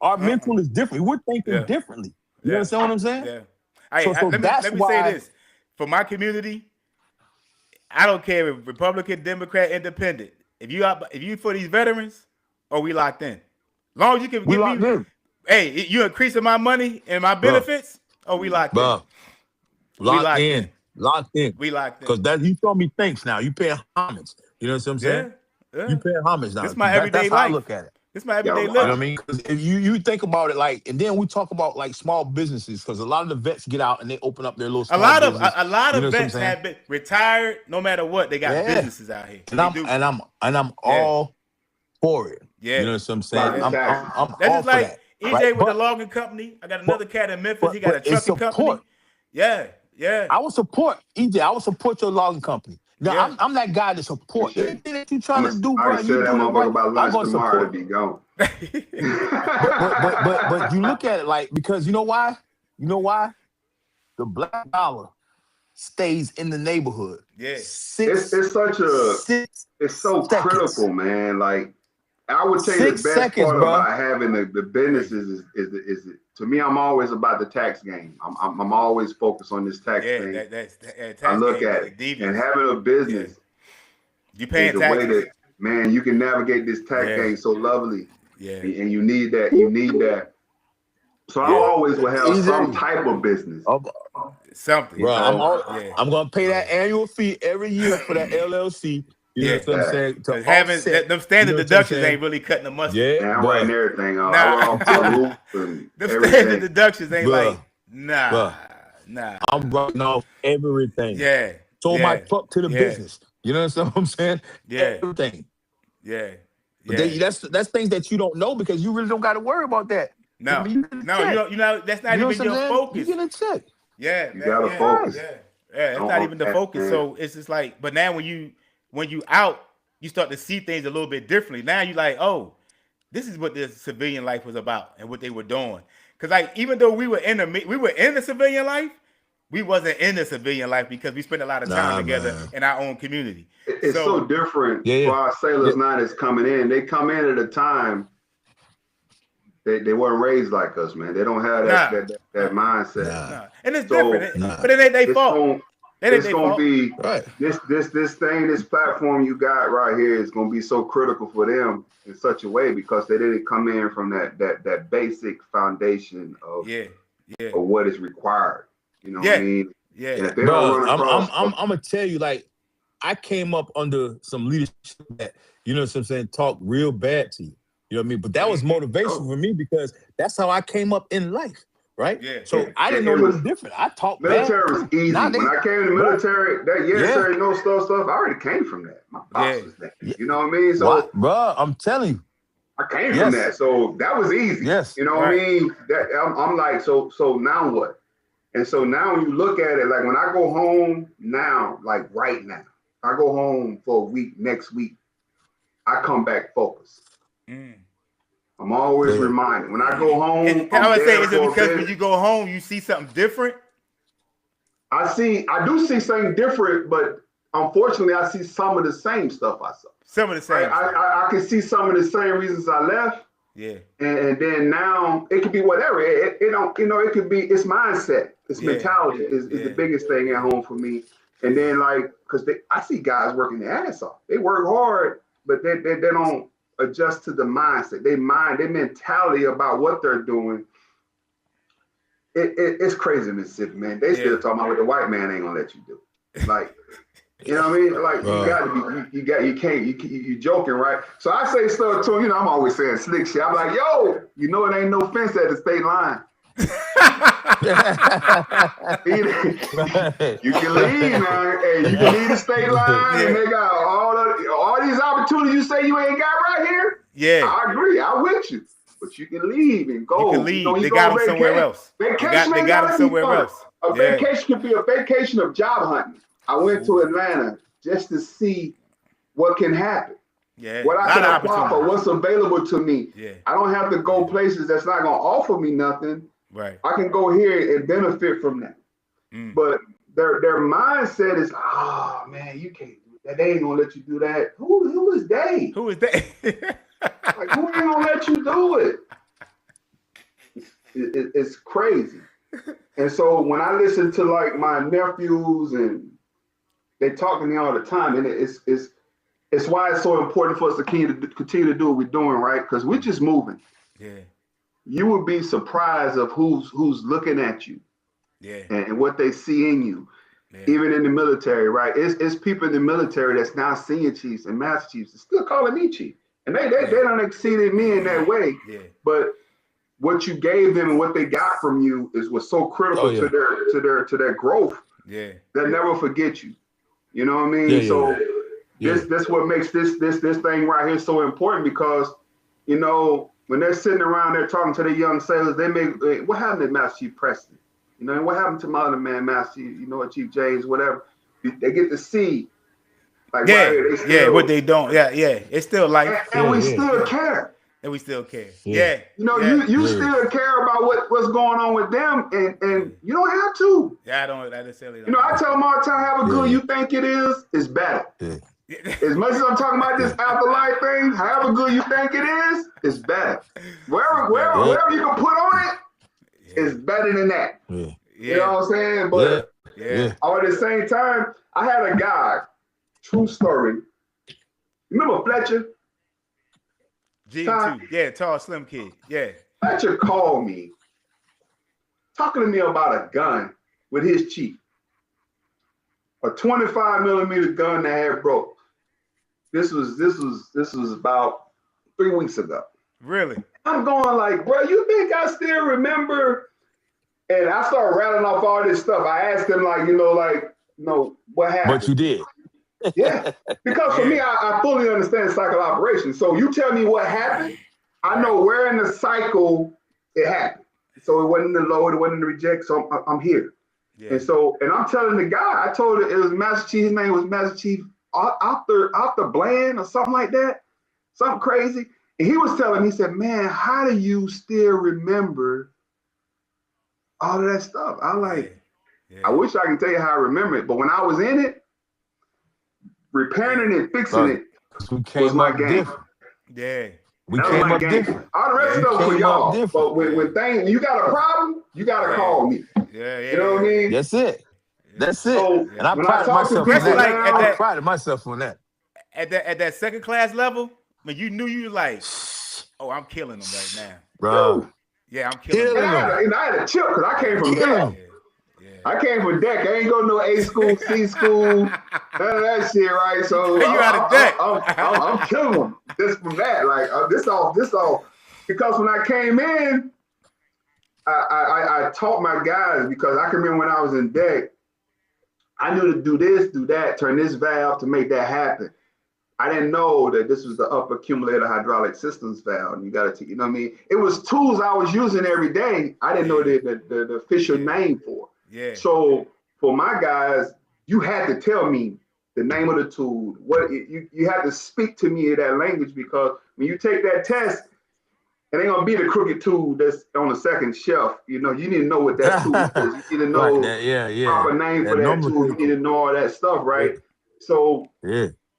Our Uh-uh. mental is different. We're thinking Yeah. differently. You Yeah. understand what I'm saying? Yeah. Hey, So let that's me why- say this. For my community, I don't care if Republican, Democrat, Independent. If you for these veterans, or we locked in. Long as you can We give locked me, in. hey, you increasing my money and my benefits, or we locked in. Bruh. Locked in. Locked in. We locked in. Because that you told me thanks now. You pay homage. You know what I'm saying? Yeah. You pay homage now. This my everyday That's how I life. look at it. It's my everyday Yeah, You know what I living. mean? 'Cause if you think about it, like, and then we talk about like small businesses, because a lot of the vets get out and they open up their little A small lot of business. a lot You know of what I'm vets saying? have been retired. No matter what, they got Yeah. businesses out here. And They I'm do. all for it. Yeah. You know what I'm saying? Like I'm taxes. all That's for just like that. EJ right? with But- the logging company. I got another cat in Memphis. He got a but it's trucking company. support. Yeah. I would support EJ. I would support your logging company. Now Yeah. I'm that guy to support Appreciate it. anything that you trying to do, I bro. can You sell that do it motherfucker right. about I'm lunch gonna tomorrow to support. be gone. But you look at it like, because you know why? You know why? The black dollar stays in the neighborhood. Yeah. Six, It's such a six it's so seconds. critical, man. Like I would tell you the 6 best seconds, part bro. about having the businesses is to me. I'm always about the tax game. I'm always focused on this tax Yeah, thing. that's tax I look game, at like it, devious. and having a business You is paying the way taxes. that man you can navigate this tax Yeah. game so lovely, Yeah. and you need that. You need that. So I Yeah. always will have Easy. some type of business. Something. Bro, Yeah. I'm gonna pay that annual fee every year for that LLC. You know Yeah. what I'm saying? To Having offset, them standard you know what I'm deductions saying? ain't really cutting the mustard. Yeah, And I'm bruh. writing everything off. Nah. I run off the roof and Them standard everything. deductions ain't Bruh. like, nah. I'm writing off everything. Yeah. Sold yeah. my truck to the Yeah. business. You know what I'm saying? Yeah. Everything. Yeah. But Yeah. that's things that you don't know, because you really don't got to worry about that. No. I mean, you get a No, check. you know, that's not You know even what I'm your saying? focus. You get a check. Yeah, You man, gotta yeah, focus. Yeah, that's Don't not even the want focus. that, So it's just like, but now when you out, you start to see things a little bit differently. Now you like, oh, this is what the civilian life was about and what they were doing. Because like, even though we were in the civilian life, we wasn't in the civilian life because we spent a lot of time Nah, together man. in our own community. It's so different Yeah. for our sailors now that's coming in. They come in at a time they weren't raised like us, man. They don't have that mindset. Nah. Nah. And it's So- different, Nah. but it ain't their It's fault. gonna, It ain't it's their gonna fault. be Right. this platform you got right here is gonna be so critical for them in such a way because they didn't come in from that basic foundation of Yeah, what is required. You know what Yeah. I mean? And yeah, if they Bro, don't run I'm across, gonna tell you, like, I came up under some leadership that, you know what I'm saying, talk real bad to you. You know what I mean? But that was motivation for me because that's how I came up in life, right? Yeah. So I didn't know nothing different. I talked Military was easy. Now When I came in the military, that yes sir, no stuff, I already came from that. My boss was that. You know what I mean? So, bro, I'm telling you. I came from that. So that was easy. Yes. You know what I mean? That I'm like, so now what? And so now when you look at it, like when I go home now, like right now, I go home for a week, next week, I come back focused. I'm always reminded. When I go home, I would say, is it because when you go home, you see something different? I do see something different, but unfortunately, I see some of the same stuff I saw. Some of the same. I can see some of the same reasons I left. Yeah. And then now it could be whatever. It could be it's mindset. It's mentality is the biggest thing at home for me. And then because I see guys working their ass off. They work hard, but they don't adjust to the mindset. Their mentality about what they're doing. It's crazy in Mississippi, man. They still talking about what the white man ain't gonna let you do. Like, you know what I mean? Like you joking, right? So I say stuff to him, I'm always saying slick shit. I'm like, yo, it ain't no fence at the state line. You can leave now, and you can leave the state line, and they got all these opportunities you say you ain't got right here. Yeah, I agree. I'm with you. But you can leave and go. You can leave. They got them somewhere else. Vacation they got them somewhere else. A vacation could be a vacation of job hunting. I went to Atlanta just to see what can happen. Yeah. What I can apply for, what's available to me. Yeah. I don't have to go places that's not gonna offer me nothing. Right. I can go here and benefit from that. But their mindset is, oh man, you can't do that. They ain't gonna let you do that. Who is they? Who is they? Like, who ain't gonna let you do it? It's crazy. And so when I listen to like my nephews and they talk to me all the time, and it's why it's so important for us to continue to do what we're doing, right? Because we're just moving. Yeah. You would be surprised of who's looking at you. Yeah. And what they see in you. Yeah. Even in the military, right? It's people in the military that's now senior chiefs and master chiefs still calling me chief. And they don't exceeded me in that way. Yeah. But what you gave them and what they got from you was so critical to their growth. Yeah. They'll never forget you. You know what I mean? Yeah, so that's what makes this thing right here so important, because when they're sitting around there talking to the young sailors, what happened to Master Chief Preston? And what happened to my other man, Master Chief, Chief James, whatever. They get to see. Like, what they don't. Yeah. It's still like, and we still care. And we still care. Yeah. You still care about what's going on with them, and you don't have to. Yeah, I don't necessarily. I tell them all the time, however good you think it is better. Yeah. As much as I'm talking about this afterlife thing, however good you think it is better. Wherever you can put on it is better than that. Yeah. You know what I'm saying? But all at the same time, I had a guy, true story. Remember Fletcher? G2, tall, slim kid. Yeah. Fletcher called me, talking to me about a gun with his chief. A 25 millimeter gun that had broke. This was about 3 weeks ago. Really? I'm going like, bro, you think I still remember? And I started rattling off all this stuff. I asked him what happened? But you did. Yeah, because for me, I fully understand cycle operations. So you tell me what happened, I know where in the cycle it happened. So it wasn't the low, it wasn't the reject. So I'm here. Yeah. And I'm telling the guy, I told him it was Master Chief. His name was Master Chief Arthur Bland or something like that, something crazy. And he was telling me, he said, man, how do you still remember all of that stuff? I'm like, I wish I could tell you how I remember it, but when I was in it, repairing it and fixing it was my game. Different. Yeah. We came up different. All the rest of stuff for y'all. But when you got a problem, you got to call me. Yeah. You know what I mean? That's it. So, and I pride myself on that. I prided myself on that. At that second class level, when you knew you were like, oh, I'm killing them right now. Bro. Yeah, I'm killing them. And I had a chip because I came from there. I came from deck. I ain't go to no A school, C school, none of that shit, right? So You out of deck. I'm killing them just from that. Like this all, because when I came in, I taught my guys, because I can remember when I was in deck, I knew to do this, do that, turn this valve to make that happen. I didn't know that this was the upper accumulator hydraulic systems valve. You got to, you know what I mean? It was tools I was using every day. I didn't know the official name for. Yeah. So for my guys, you had to tell me the name of the tool. You had to speak to me in that language, because when you take that test, it ain't gonna be the crooked tool that's on the second shelf. You know, you need to know what that tool is. You need to know proper name for that tool. You need to know all that stuff, right? Yeah. So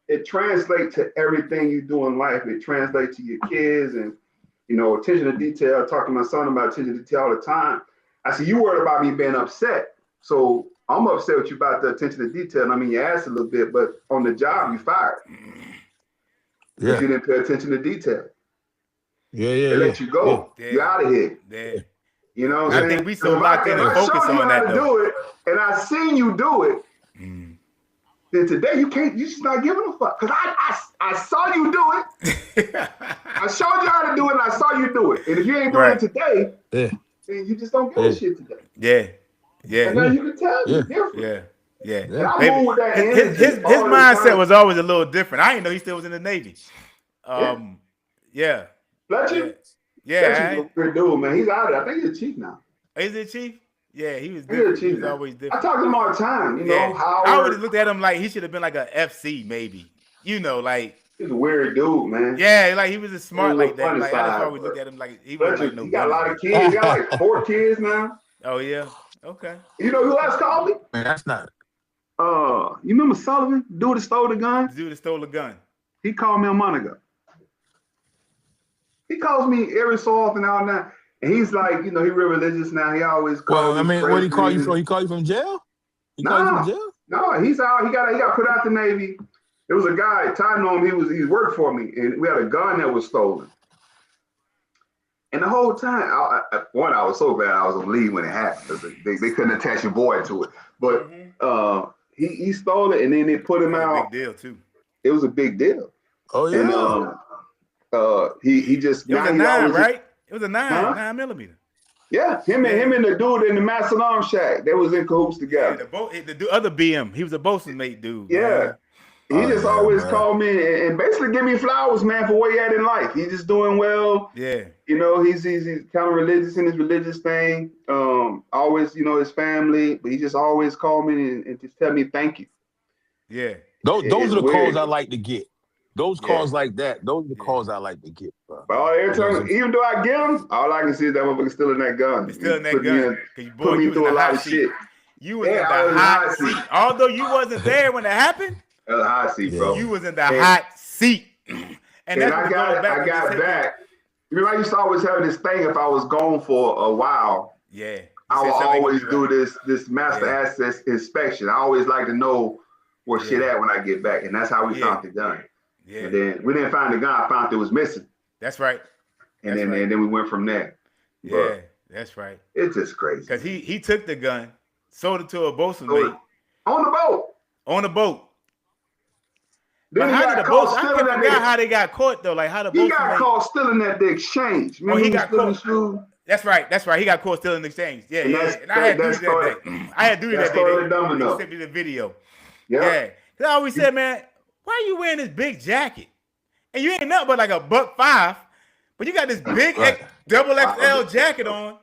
it translates to everything you do in life. It translates to your kids, and you know, attention to detail. I talk to my son about attention to detail all the time. I said, you worried about me being upset. So I'm upset with you about the attention to detail. And I mean, you asked a little bit, but on the job, you fired. Because you didn't pay attention to detail. They let you go. Yeah. You're out of here. Yeah. You know what I'm saying? I think we so locked in and focused on that, though. Do it, and I seen you do it. Then today you just not giving a fuck. Because I saw you do it. I showed you how to do it, and I saw you do it. And if you ain't doing it today, then you just don't give a shit today. Yeah. And now you can tell you're different. Yeah. And I move with that energy. His mindset was always a little different. I didn't know he still was in the Navy. Fletcher? Yeah. Fletcher's a good dude, man. He's out of it. I think he's a chief now. Is he a chief? Yeah, he was different. He was always different. I talk to him all the time. You know, Howard. I always looked at him like he should have been like a FC, maybe. You know, like he's a weird dude, man. Yeah, like he was a smart like that. Like I just always looked at him like he was like no. He got a lot of kids. He got like 4 kids now. Oh yeah. Okay. You know who else called me? Man, that's not. You remember Sullivan? Dude that stole the gun? Dude that stole the gun. He called me a month ago. He calls me every so often out now. And he's like, you know, he real religious now. He always calls. Well, I mean, what did he call you from? He called you from jail? No, he's out. He got put out the Navy. There was a guy, Ty knew him, he worked for me, and we had a gun that was stolen. And the whole time, I was so glad I was on leave when it happened, because they couldn't attach your boy to it. But he stole it, and then they put him out. Big deal too. It was a big deal. Oh yeah. And he just. It was a 9, right? It was a 9mm. Yeah, him and the dude in the Master Alarm Shack, they was in cahoots together. Yeah, the other BM, he was a bosun mate dude. Yeah. Man. He just always called me and basically give me flowers, man, for where he at in life. He's just doing well. Yeah. You know, he's kind of religious in his religious thing. Always, you know, his family, but he just always called me and just tell me thank you. Yeah. Those are the calls I like to get. Those calls like that, those are the calls I like to get, bro. But every time, even though I get them, all I can see is that motherfucker still in that gun. Still in that gun. Put me through a lot of shit. You was in the hot seat. Although you wasn't there when it happened. That was a hot seat, bro. You was in the hot seat. And I got back. Remember, I used to always have this thing if I was gone for a while. Yeah. I would always do this master access inspection. I always like to know where shit at when I get back. And that's how we found the gun. Yeah. And then we didn't find the gun. I found it was missing. That's right. And then we went from there. Yeah, that's right. It's just crazy. Because he took the gun, sold it to a bosun mate. On the boat. On the boat. Then but how did the bosun? I can't figure out how they got caught though. Like how the bosun got caught stealing at the exchange. Remember he got caught. That's right. He got caught stealing the exchange. Yeah, and I had duty that day. I had duty that day. They sent me the video. Yeah. Because I always said, man, why are you wearing this big jacket? And you ain't nothing but like $1.05, but you got this big double XL jacket on.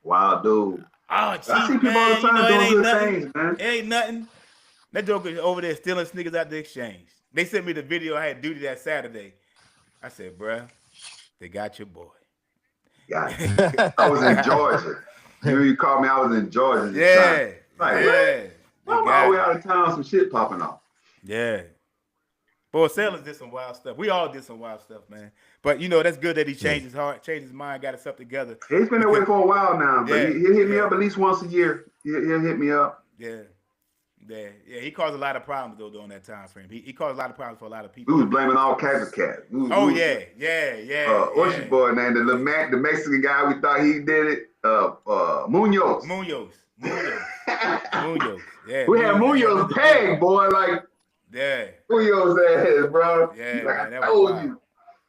Wow, dude. Oh, cheap, I see people all the time doing good things, man. It ain't nothing. That joker is over there stealing sneakers out the exchange. They sent me the video. I had duty that Saturday. I said, bruh, they got your boy. Yeah. I was in Georgia. You called me, I was in Georgia. Yeah. I'm all the way out of town, some shit popping off. Yeah. Boy, Sellers did some wild stuff. We all did some wild stuff, man. But, you know, that's good that he changed his heart, changed his mind, got himself together. He's been away for a while now, but he'll hit me up at least once a year. He'll hit me up. Yeah. He caused a lot of problems, though, during that time frame. He caused a lot of problems for a lot of people. We was blaming all kinds of cats. What's your boy name? The Mexican guy, we thought he did it. Munoz. Munoz. Munoz. Yeah. We had Munoz another peg, big- boy. Like Yeah. Munoz ass, bro. Yeah, Like, man, that I was told wild. you.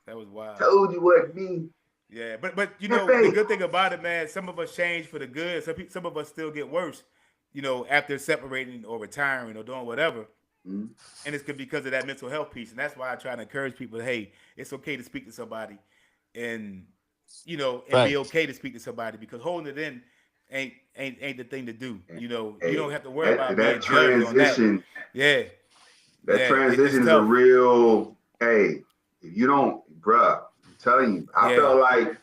That was wild. Told you what me. Yeah, but you know the good thing about it, man. Some of us change for the good. Some of us still get worse. You know, after separating or retiring or doing whatever, Mhm. and it's because of that mental health piece. And that's why I try to encourage people. Hey, it's okay to speak to somebody, and you know, and Right. be okay to speak to somebody because holding it in ain't the thing to do. You know, Hey, you don't have to worry about being that judged on that. transition. Yeah, That yeah, transition it's is a tough. real. Hey, if you don't, bruh, I'm telling you, I Yeah. felt like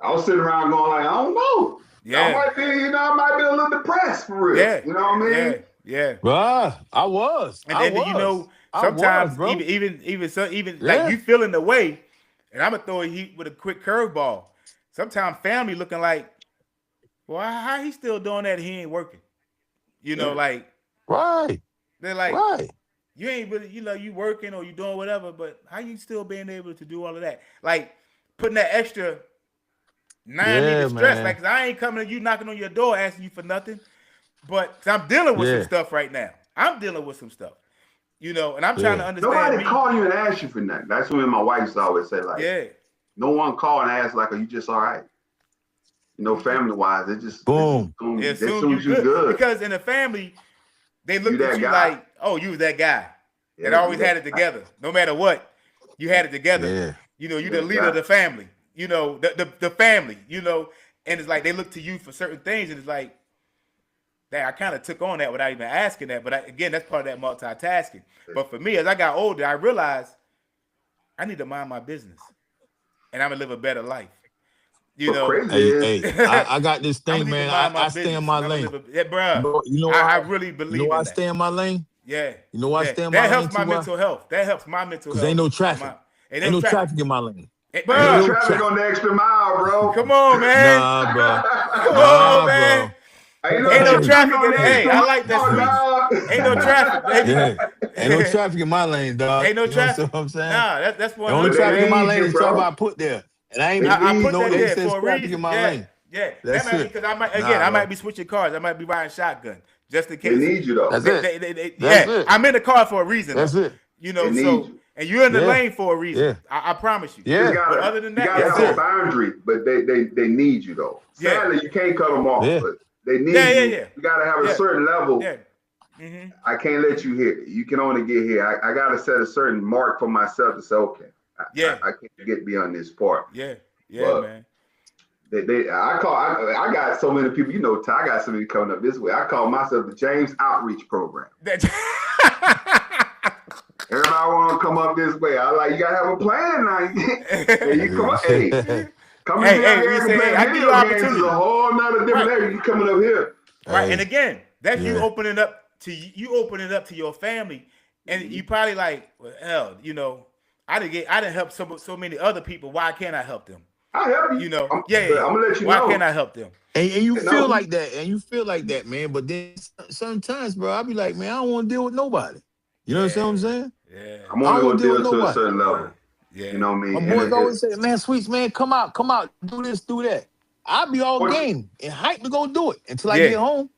I was sitting around going like, I don't know. Yeah. I might be, I might be a little depressed for real. Yeah. You know what I mean? Yeah, yeah. Bruh, I was. And I then was. you know, I was, sometimes bro. even Yeah. like you feeling the way, and I'm gonna throw a heat with a quick curveball. Sometimes family looking like, well, how he still doing that? He ain't working. You know, Yeah. like Right. they're like, Right. you ain't really, you working or you doing whatever, but how you still being able to do all of that? Like putting that extra 9 Yeah, to stress. man. Like, 'cause I ain't coming to you knocking on your door asking you for nothing, but 'cause I'm dealing with Yeah. some stuff right now. I'm dealing with some stuff, you know, and I'm trying to Yeah. understand. Nobody me. call you and ask you for nothing. That's when my wife used to always say, like, Yeah, no one call and ask, like, are you just all right? You know, family wise, it just Boom. they As assume soon you as you good. good. Because in the family, they look You at that you guy. like, oh, you was that guy that Yeah, always you had that it together. No matter what, you had it together. Yeah. You know, you You the that leader guy. of the family. You know, the family. You know, and it's like they look to you for certain things, and it's like, that I kind of took on that without even asking that. But again, that's part of that multitasking. But for me, as I got older, I realized I need to mind my business, and I'm gonna live a better life. You But know, crazy is, Hey, I got this I'm thing, gonna need to man. mind my I business. stay in my and I'm lane. gonna live a, yeah, bruh. You know I why? really You believe know why I in that. stay in my lane? Yeah. You know why I Yeah. stay in my That lane, helps my T.Y.? mental health. That helps my mental health. Because ain't no traffic. Ain't Ain't no traffic in my lane. Hey, ain't no bruh, traffic on the extra mile, bro. come on, man. Nah, bro. Come Nah, on, man. Ain't Ain't no traffic traffic on in the Hey, extra I mile, like that sweet. dog. Ain't no traffic, baby. Yeah. Ain't no traffic in my lane, dog. Ain't no You know traffic. what I'm saying? Nah, that's The only 100. traffic in my need lane you, is bro. traffic I put there. And I ain't They I need put you. that no there excess for a traffic reason. in my Yeah, lane. yeah. That's That might be it. because I might Nah, I might bro. be switching cars. I might be riding shotgun just in They case. need you, though. That's They- it. yeah, That's it. I'm in the car for a reason. That's though. it. You know, They need so you. and you're in the Yeah. lane for a reason. Yeah. I promise you. You Yeah. gotta, But other than you that, gotta that's have it. a boundary, but they need you, though. Yeah. Sadly, you can't cut them off, Yeah. but they need Yeah, you. yeah, yeah. You gotta have a Yeah. certain level. Yeah. Mm-hmm. I can't let you hit. You can only get here. I gotta set a certain mark for myself to say, okay, Yeah. I can't get beyond this part. Yeah. Yeah, But man. I got so many people, Ty, I got so many coming up this way. I call myself the James Outreach Program. Everybody want to come up this way. I like, you gotta have a plan now. Hey, you come up, hey, coming Hey, down hey, here we and say, play hey, I give you video games is opportunity. a whole nother different Right. area. You coming up here. Right, Hey, and again, that's you yeah. opening up to your family, and you probably like, well, hell, I didn't help so many other people. Why can't I help them? I'll help you. You know, I'm yeah. gonna let you Why know. can't I help them? And you You feel know? like that, man. But then sometimes, bro, I be like, man, I don't want to deal with nobody. You know what I'm saying? Yeah, I'm I only don't gonna deal deal with to a nobody. certain level. yeah. You know what I mean? My And boys always say, man, Sweets, man, come out, do this, do that. I be all Fortunate- game and hype to go do it until I Yeah. get home.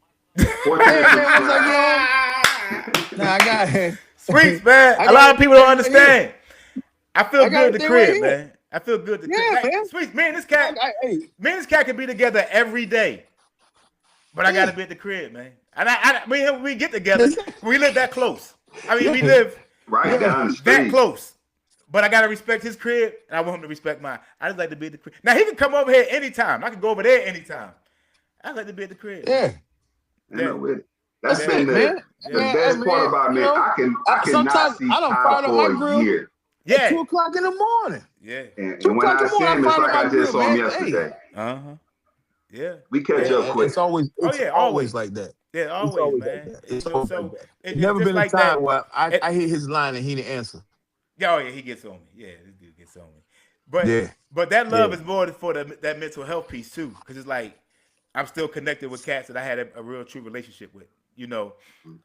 fortunately, Man, once I get home, nah, I got Sweets, man. I A got lot of people don't everything right understand. I feel I got good at the everything right crib, here. man. I feel good at the Yeah, crib. man. Sweets, me and this cat can be together every day. But I gotta be at the crib, man. And we get together. We live that close. I mean, we live right down the that street. close. But I gotta respect his crib, and I want him to respect mine. I just like to be at the crib. Now he can come over here anytime. I can go over there anytime. I like to be at the crib. Yeah. You know, with it. That's That's been it, the man. the Man, best hey, part man, about me. you know, I cannot sometimes see I done Ty fired up for my a grill. year. At 2 Yeah. o'clock in the morning. Yeah. And 2 when o'clock I in the see morning, him, I it's fired like up I my just grill, saw him man. yesterday. Uh-huh. Yeah. We catch up quick. It's always Yeah, always always. like that. Yeah, It's always, always man. like that. It's So, always so like that. it- There's it's never just been like a time that. where I hit his line and he didn't answer. Yeah, oh yeah, he gets on me. Yeah, this dude gets on me. But Yeah. but that love Yeah. is more for that mental health piece too, because it's like I'm still connected with cats that I had a real true relationship with.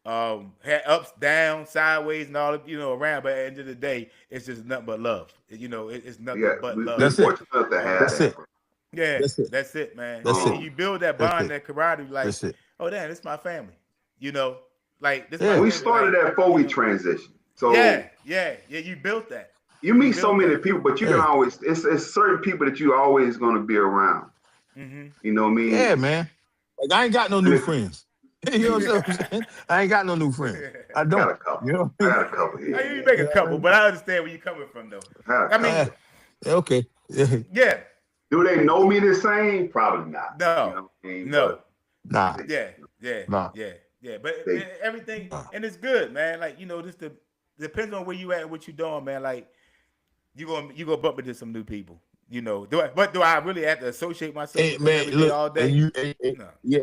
Had ups, downs, sideways, and all around. But at the end of the day, it's just nothing but love. It's nothing Yeah, but we're love. That's it. fortunate enough to have That's that. it. Bro. Yeah, That's it. that's it, man. That's And it. you build that That's bond, it. that camaraderie. Like, That's it. oh damn, this is my family. You know, like this. Yeah. My We family, started like, that before we you know. transitioned. So Yeah. You built that. you meet so built many that. people, but you can Yeah. always it's certain people that you always going to be around. Mm-hmm. You know what I mean? Yeah, man. Like I ain't got no And new if, friends. You know what I'm saying? I ain't got no new friends. I I got don't. a couple. You know I what I got a couple You here. make mean? a couple, but I understand where you're coming from, though. I got a I couple. mean, Okay. Yeah. yeah, Do they know me the same? Probably not. You no, know what I mean? no, Nah. But yeah, Nah. But they everything, Nah. and it's good, man. Like just depends on where you at and what you doing, man. Like you gonna bump into some new people. Do I really have to associate myself Hey, with them man, every day, look, all and day? you, No. yeah,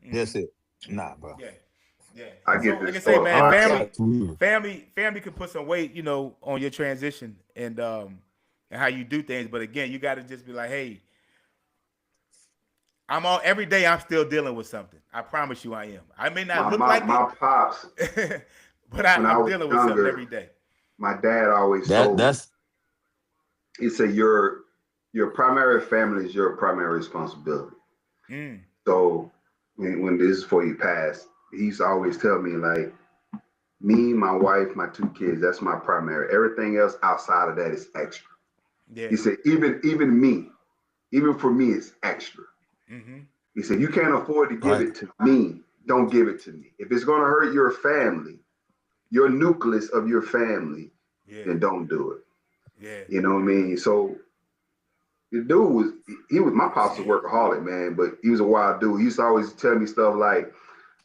Mhm. that's it. Nah, bro. Yeah, yeah. I So get like I this say, thought. man, I'm family, sorry to you. family can put some weight, on your transition and how you do things. But again, you got to just be like, hey, every day I'm still dealing with something. I promise you, I am. I may not My look my like my pops, it, but when I I'm was dealing with something younger, every day. my dad always That told me. that's He said your primary family is your primary responsibility. Mm, So when this is before he passed, he used to always tell me like me, my wife, my two kids, that's my primary. Everything else outside of that is extra. yeah. He said, even me, even for me, it's extra. Mm-hmm. He said, you can't afford to give right. it to me. Don't give it to me. If it's gonna hurt your family, your nucleus of your family, Yeah. then don't do it. Yeah. You know what I mean? So the dude was my pops was a workaholic, man, but he was a wild dude. He used to always tell me stuff like,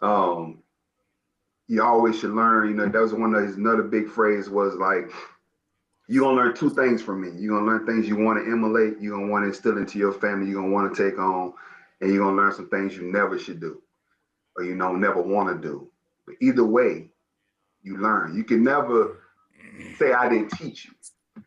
um, you always should learn, that was one of his another big phrase was like, you're gonna learn two things from me. You're gonna learn things you want to emulate, you're gonna want to instill into your family, you're gonna want to take on, and you're gonna learn some things you never should do, or never want to do. But either way, you learn. You can never say I didn't teach you.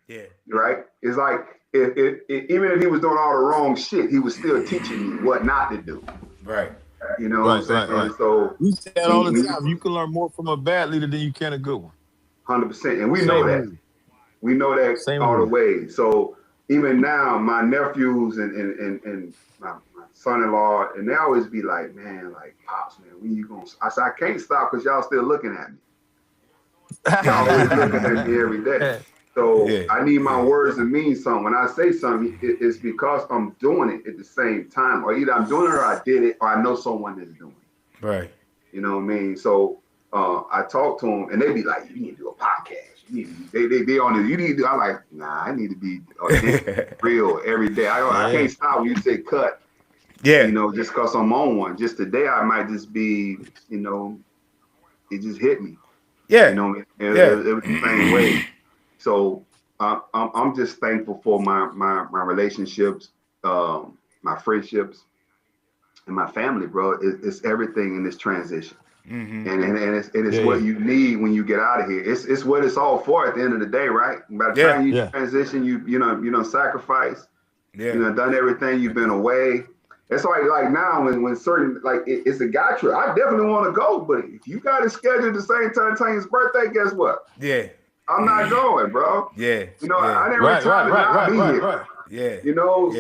Yeah. Right? It's like even if he was doing all the wrong shit, he was still teaching me what not to do. Right. You know what I'm saying? Right. So We say that all the time. You can learn more from a bad leader than you can a good one. 100%, and we Same know that. rule. We know that Same all the rule. way. So even now, my nephews and my son-in-law, and they always be like, man, like, Pops, man, when you gonna? I said, I can't stop because y'all still looking at me. Y'all always looking at me every day. So Yeah. I need my words to mean something. When I say something, it's because I'm doing it at the same time, or either I'm doing it or I did it, or I know someone that's doing it. Right. You know what I mean? So I talk to them, and they be like, "You need to do a podcast. You need to, they on it. You need to." I'm like, "Nah, I need to be real every day. I can't stop when you say cut. Yeah. Just because I'm on one. Just today, I might just be, it just hit me. Yeah. It was the same way. So I'm just thankful for my relationships, my friendships, and my family, bro. It's everything in this transition, Mm-hmm. and it's what you need when you get out of here. It's what it's all for at the end of the day, right? By the time you transition, you sacrifice, done everything. You've been away. It's like now when certain it's a guy trip. I definitely want to go, but if you got it scheduled the same time Tanya's birthday, guess what? Yeah. I'm not going, bro. Yeah. I didn't retire to not be here. Yeah.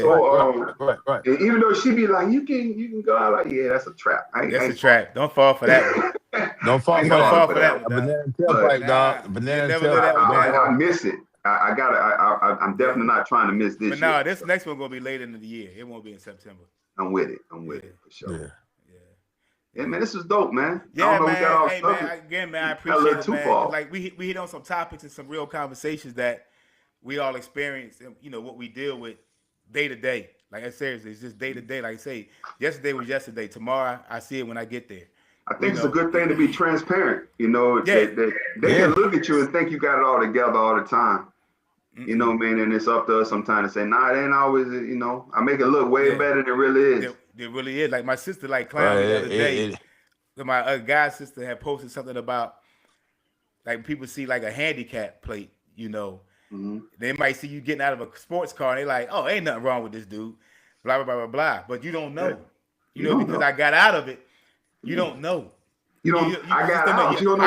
So right. and even though she be like, you can go, I'm like, yeah, that's a trap. That's a trap. Don't fall for that one. Don't fall Don't for that. fall for that A one, banana dog. tailpipe, dog. Nah, Banana never let that one tailpipe. down. I miss it. I'm definitely not trying to miss this But no, year. this next one gonna be later in the year. It won't be in September. I'm with it for sure. Yeah. Yeah, man, this was dope, man. Yeah, man. We got off Hey, subject. man. Again, man, I Got a appreciate little it, too man. far. Like we hit on some topics and some real conversations that we all experience, and what we deal with day to day. Like I seriously, it's just day to day. Like I say, yesterday was yesterday. Tomorrow, I see it when I get there. I think it's a good thing to be transparent. That they can look at you and think you got it all together all the time. You know what I mean? And it's up to us sometimes to say, nah, it ain't always, I make it look way better than it really is. It really is. Like my sister, clowned me the other day. My guy sister had posted something about, like, people see like a handicap plate, Mm-hmm. They might see you getting out of a sports car and they like, oh, ain't nothing wrong with this dude, blah, blah, blah, blah, blah. But you don't know. Because I got out of it, you don't know. I got out. You don't know.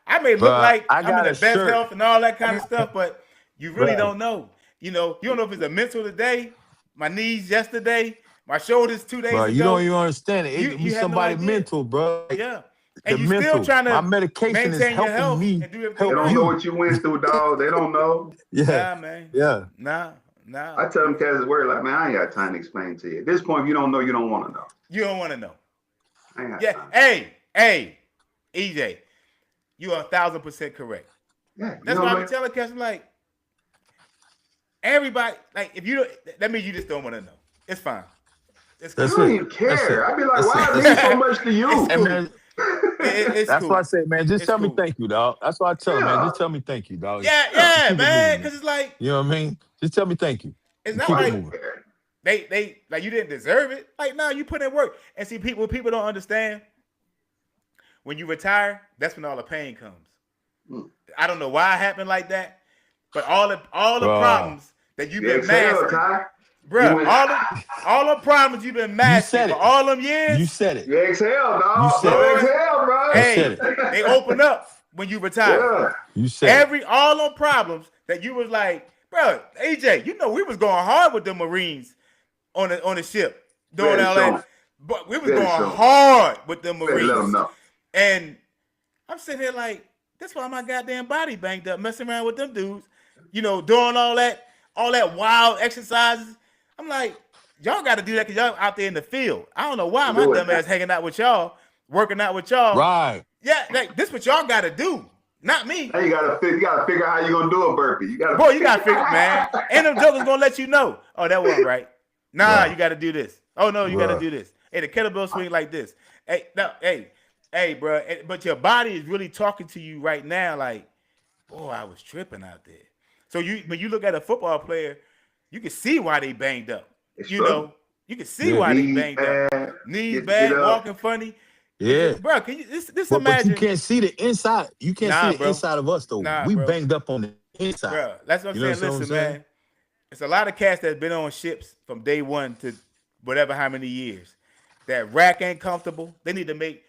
I may look like I'm in the best health and all that kind of stuff, but you really don't know. You don't know if it's a mental today, my knees yesterday, My shoulders 2 days Bro, ago. you don't even understand it. You It be have no somebody idea. mental, bro. Like, Yeah. the And you mental. still trying to My medication is maintain your helping health me and do everything They help don't right. know you. what you went through, dog. They don't know. Yeah, Nah, man. yeah. Nah. I tell them cats at work, like, man, I ain't got time to explain to you. At this point, if you don't know, you don't want to know. You don't want to know. I ain't got Yeah. time. Hey, EJ, you are 1,000% correct. Yeah, That's why I'm telling cats, I'm like, everybody, like, if you don't, that means you just don't want to know. It's fine. It's I cool. don't even care. I'd be like, That's why it. I mean so much to you? It's Hey, cool. man, It's that's cool. why I say, man, just It's tell me cool. thank you, dog. That's why I tell them, man, Yeah. just tell me thank you, dog. Yeah, Keep it man. moving, Because it's like, you know what I mean? Just tell me thank you. it's And not keep it like moving. they like you didn't deserve it. Like, no, you put in work. And see, people don't understand. When you retire, that's when all the pain comes. I don't know why it happened like that, but all the problems that you've been masking, bro, all the problems you've been masking for all them years. You said it. You exhale, dog. You said You it. exhale, bro. Hey, they open up when you retire. Yeah. You said it. All them problems that you was like, bro, AJ, you know we was going hard with the Marines on the ship doing all that, but we was going hard with the Marines. Let them know. And I'm sitting here like, that's why my goddamn body banged up, messing around with them dudes, you know, doing all that wild exercises. I'm like, y'all got to do that because y'all out there in the field. I don't know why my dumb ass hanging out with y'all, working out with y'all. Right. Yeah, like, this what y'all got to do, not me. Now you gotta figure out how you gonna do a burpee. You gotta figure, man. And them jokers gonna let you know. Oh, that wasn't right. Nah, you got to do this. Oh no, you got to do this. Hey, the kettlebell swing like this. Hey, no, hey, bro. But your body is really talking to you right now. Like, oh, I was tripping out there. So when you look at a football player, you can see why they banged up. You know, you can see why they banged up. Knees bad, walking funny. Yeah, bro. Can you this but imagine? you can't see the inside. You can't see the inside of us though. We bro. banged up on the inside. Bro, that's what I'm saying. Listen, man. It's a lot of cats that's been on ships from day one to whatever how many years. That rack ain't comfortable. They need to make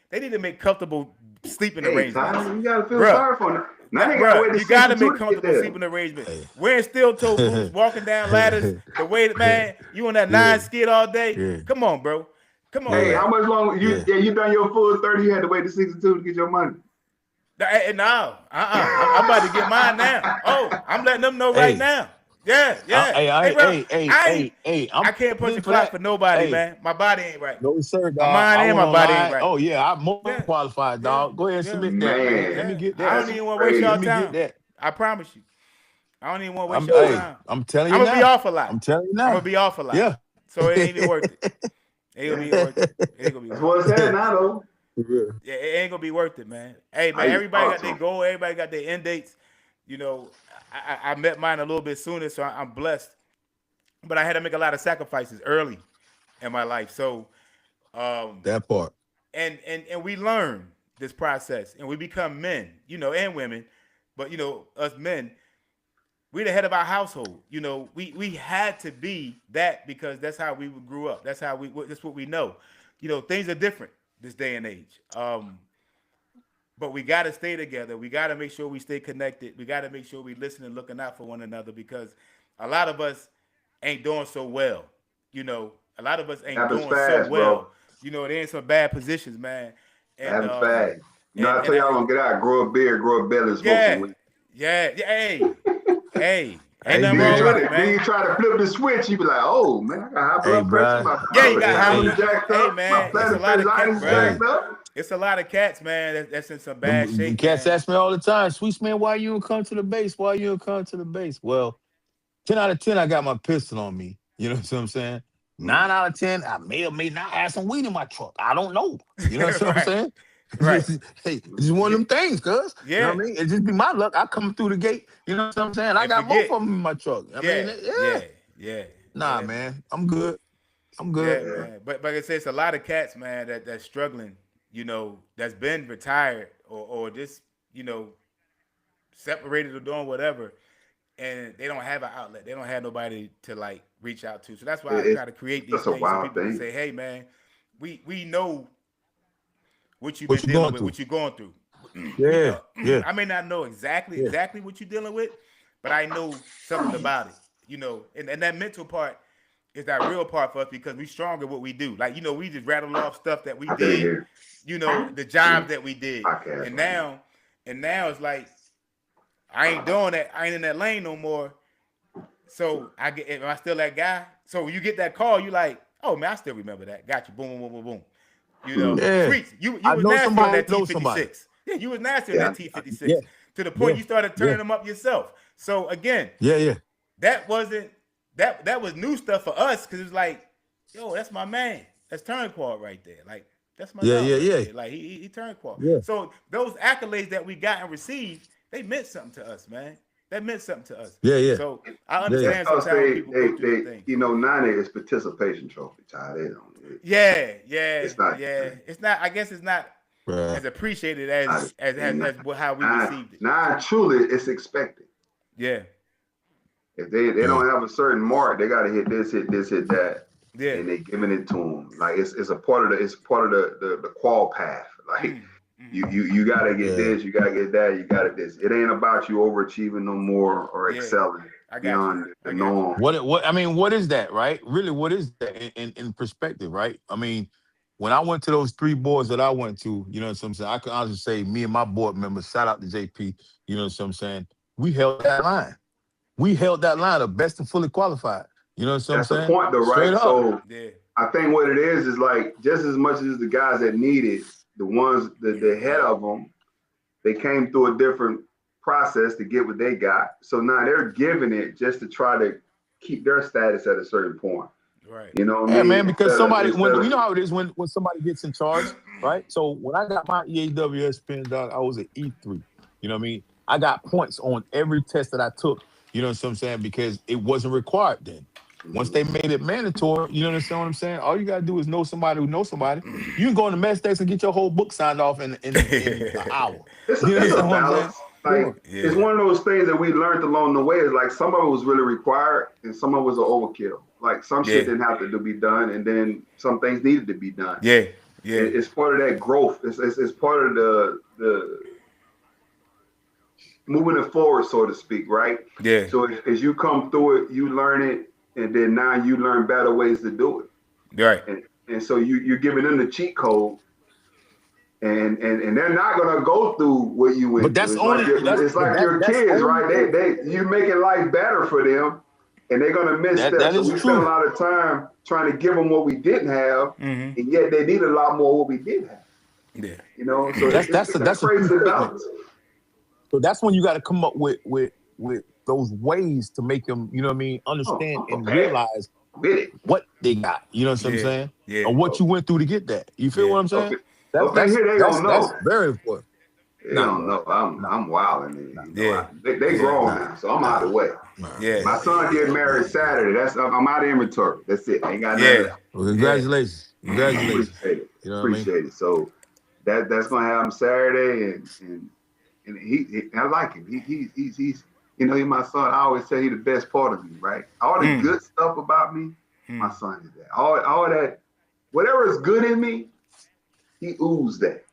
comfortable sleeping arrangements. You gotta feel sorry for them. You gotta make comfortable sleeping arrangements. Wearing steel toe boots, walking down ladders, the way that, man, you on that 9 skid all day. Yeah. Come on, bro. Come on. Hey, how much longer you done your full 30? You had to wait to 62 to get your money. No, I'm about to get mine now. Oh, I'm letting them know right now. Yeah. I can't punch a clock for nobody, man. My body ain't right. No, sir, dog. My mind and my body ain't right. Oh, yeah, I'm more qualified, dog. Go ahead and submit that, man. Let me get that. I don't even want to waste y'all time. I promise you. I don't even want to waste your time. I'm telling you I'm going to be off a lot. I'm telling you now. I'm going to be off a lot. Yeah. So it ain't even worth it. It ain't going to be worth it. It ain't going to be worth it. That's what it's saying now, though. Yeah, it ain't going to be worth it, man. Hey, man, everybody got their goal. Everybody got their end dates. You know, I met mine a little bit sooner, so I'm blessed. But I had to make a lot of sacrifices early in my life. So that part. And we learn this process and we become men, you know, and women. But, you know, us men, we're the head of our household. You know, we had to be that because that's how we grew up. That's what we know. You know, things are different this day and age. But we got to stay together. We got to make sure we stay connected. We got to make sure we listen and looking out for one another because a lot of us ain't doing so well. You know, a lot of us ain't doing so well. Bro. You know, they're in some bad positions, man. And fast. You know, I tell y'all, gonna get out, grow a beard, grow a belly, smoke some weed. Yeah. Hey. Ain't nothing wrong with it, man. Then you try to flip the switch, you be like, oh, man, I got high blood pressure. You got high blood pressure. Hey, man, it's a lot of cats, bro. It's a lot of cats, man, that's in some bad shape. Cats ask me all the time, Sweets, man, why you don't come to the base? Why you don't come to the base? Well, 10 out of 10, I got my pistol on me. You know what I'm saying? 9 out of 10, I may or may not have some weed in my truck. I don't know. You know what I'm saying? Right. Hey, it's one of them things, cuz. Yeah. You know what I mean? It just be my luck. I come through the gate. You know what I'm saying? I got both of them in my truck. I mean, yeah. Nah, man. I'm good. Yeah, man. But like I said, it's a lot of cats, man, that's struggling, you know, that's been retired or just, you know, separated or doing whatever. And they don't have an outlet. They don't have nobody to like reach out to. So that's why I try to create these things so people can say, hey, man, we know what you've been dealing with, what you're going through. Yeah. I may not know exactly what you're dealing with, but I know something about it. You know, and that mental part, It's that real part for us because we strong at what we do. Like, we just rattle off stuff that we I can't did, hear. the jobs that we did. Podcast And right now it's like, I ain't doing that. I ain't in that lane no more. So am I still that guy? So when you get that call, you like, oh man, I still remember that. Got you. Boom, boom, boom, boom, boom. Yeah. Streets. You I was know nasty on somebody that knows somebody. T56. Yeah, you was nasty on Yeah. that T56. Yeah. To the point Yeah. you started turning Yeah. them up yourself. So again, Yeah. that wasn't that was new stuff for us because it was like, yo, that's my man. That's Turnquote right there. Like, that's my dog right there. Like he Turnquote. Yeah. So those accolades that we got and received, they meant something to us, man. That meant something to us. Yeah. So I understand Because sometimes when people go through things. now it's participation trophy, Ty. They don't. Yeah. It's not. It's not. I guess it's not Right. as appreciated as how we received it. Now, truly, it's expected. Yeah. If they don't have a certain mark, they got to hit this, hit that. Yeah. And they giving it to them. Like it's a part of the qual path. Like you got to get this, you got to get that, you got to this. It ain't about you overachieving no more or excelling beyond the norm. What is that, right? Really, what is that in perspective, right? I mean, when I went to those 3 boards that I went to, you know what I'm saying? I can honestly say me and my board members, shout out to JP, you know what I'm saying? We held that line. We held that line of best and fully qualified. You know what I'm saying? That's the point though, right? So I think what it is like just as much as the guys that need it, the ones the head of them, they came through a different process to get what they got. So now they're giving it just to try to keep their status at a certain point. Right. You know what I mean? Man, because you know how it is when somebody gets in charge, right? So when I got my EAWS pin, dog, I was an E3. You know what I mean? I got points on every test that I took. You know what I'm saying? Because it wasn't required then. Once they made it mandatory, you understand what I'm saying? All you gotta do is know somebody who knows somebody. You can go in the med stakes and get your whole book signed off in an hour. It's a balance. Like it's one of those things that we learned along the way. Is like some of it was really required and some of it was an overkill. Like some shit didn't have to be done, and then some things needed to be done. Yeah. It's part of that growth. It's part of the moving it forward, so to speak, right? Yeah. So as you come through it, you learn it, and then now you learn better ways to do it. Right. And so you're giving them the cheat code, and they're not gonna go through what you went through. But that's it's like your kids, right? They you making life better for them, and they're gonna miss steps. So we spend a lot of time trying to give them what we didn't have, and yet they need a lot more what we did have. Yeah. You know, so that's crazy balance. So that's when you got to come up with those ways to make them, you know what I mean, understand and realize what they got. You know what I'm saying? Yeah. Or what you went through to get that. You feel what I'm saying? That's very important. They don't know. I'm wilding. They grown now, so I'm out of the way. Yeah. My son getting married Saturday. I'm out of inventory. That's it. Ain't got nothing. Well, congratulations. Congratulations. Appreciate it. So that's gonna happen Saturday, and he I like him. He's he's my son. I always say he's the best part of me, right? All the good stuff about me, my son is that. All that, whatever is good in me, he oozes that.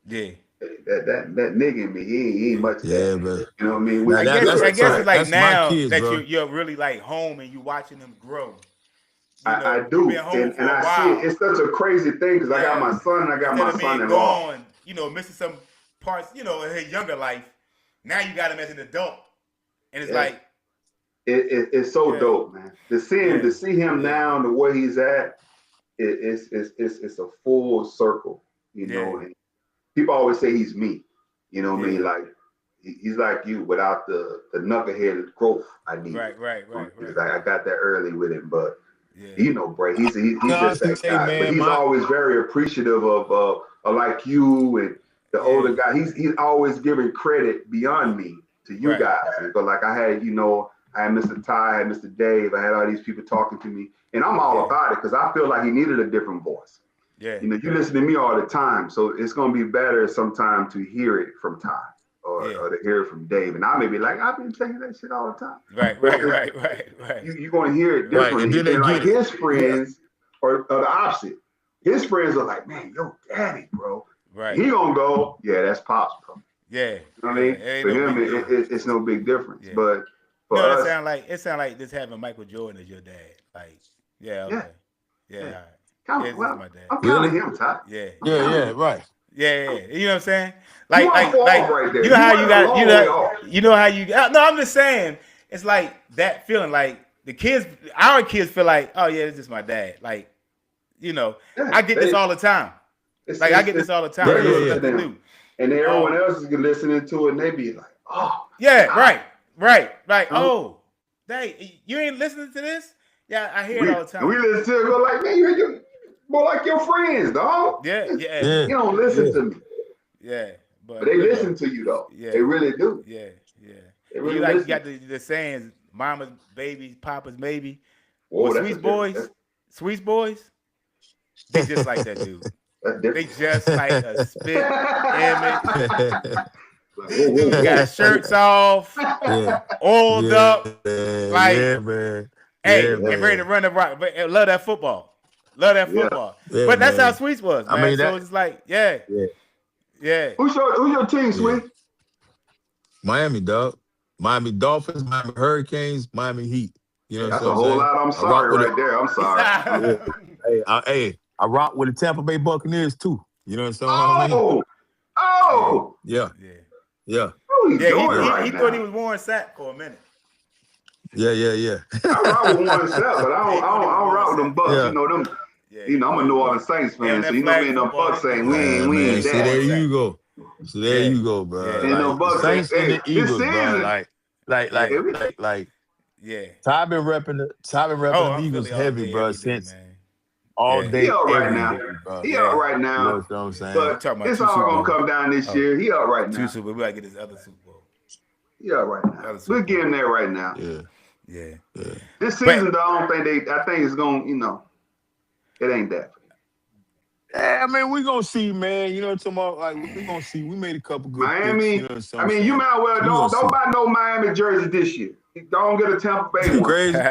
Yeah. That nigga in me, he ain't much. Yeah, man. Bro. You know what I mean? I guess it's like now kids, that you're really like home and you watching them grow. I do, and I see it. It's such a crazy thing because I got my son and I got my son-in-law. Missing some parts, in his younger life. Now you got him as an adult, and it's like it's so dope, man. To see him now the way he's at, it's a full circle, And people always say he's me, you know what I mean? Like he's like you without the knucklehead growth I need. Right. I got that early with him, but Bray, he's just that guy. Man, but he's always very appreciative of like you and the older guy. He's always giving credit beyond me to you guys. But like I had Mr. Ty, I had Mr. Dave, I had all these people talking to me, and I'm all about it because I feel like he needed a different voice. Yeah. You listen to me all the time, so it's gonna be better sometime to hear it from Ty or to hear it from Dave. And I may be like, I've been saying that shit all the time. Right. You're gonna hear it differently. Right. And then like his friends are the opposite. His friends are like, man, yo, daddy, bro. Right. He gonna go, yeah, that's Pops, bro. Yeah. You know what I mean? For him, it's no big difference. But for us, it sound like just having Michael Jordan as your dad. Like Yeah, Yeah. okay. Yeah, Yeah. all right. Count, Yeah, this well, is my dad. I'm counting Really? him, Ty. Yeah. Yeah, right. Yeah. You know what I'm saying? You weren't far off right there. You know how you weren't a got long way off. you know how you no, I'm just saying it's like that feeling like the kids our kids feel like, oh yeah, this is my dad. Like, you know, Yeah, I get this all the time. Like I get this all the time. Yeah, It's yeah, nothing yeah. new. And then everyone else is listening to it, and they be like, "Oh, Yeah, God." right. Like, Uh-huh. oh, dang, you ain't listening to this? Yeah, I hear it all the time. We listen to it, go like, "Man, you more like your friends, dog." Yeah. You don't listen to me, Yeah. but they listen to you though. Yeah. They really do. Yeah. They really You like you listen. got the sayings, mama's baby, papa's maybe. Whoa, But that's Sweet a Boys, different- Sweet Boys, they just like that dude. That's They different. just like a spit image. Like, These dudes got shirts off, Yeah. oiled up. Like, yeah, man. Hey, Yeah, get man. ready to run the rock. But love that football. Love that Yeah. football. Yeah, but that's man. how Sweets was, man. I mean, so it's like, yeah. Who's your team, Sweet? Miami, dog. Miami Dolphins, Miami Hurricanes, Miami Heat. You know That's what a I'm whole saying? lot. I'm I rock sorry with right there. I'm sorry. I rock with the Tampa Bay Buccaneers too. You know what I'm saying? Oh, Yeah. Yeah. what are you Yeah, doing he right thought he now? was Warren Sapp for a minute. Yeah. I rock with one Sapp, but I don't rock with them Bucks. Yeah. You know them. Yeah, You know I'm a New Orleans Saints fan, so you know me and them Bucks saying we Man, ain't see, there that. you go. So there you go, bro. Yeah. Like, And them Bucks the Saints say, and hey, the Eagles, this bro. season- Like Yeah. Ty been repping the I'm Eagles Philly all heavy, day, bro, every day, since man. all Yeah. day. He all right every now. day, bro. He Yeah. up right You know now, what I'm saying? but talking about it's two all Super gonna Bowls. come down this Oh. year. He up right Two now. Super. We gotta get this other Super Bowl. He up right now. Other Super We'll give him that right now. Yeah. Yeah. This season, though, I think it's gonna, it ain't that. Yeah, I mean, we gonna see, man. You know what I'm talking about? Like, we gonna see. We made a couple good Miami. picks, you know what I'm I mean, saying? you might as well We gonna don't see. buy no Miami jersey this year. Don't get a Tampa Bay You one. crazy? You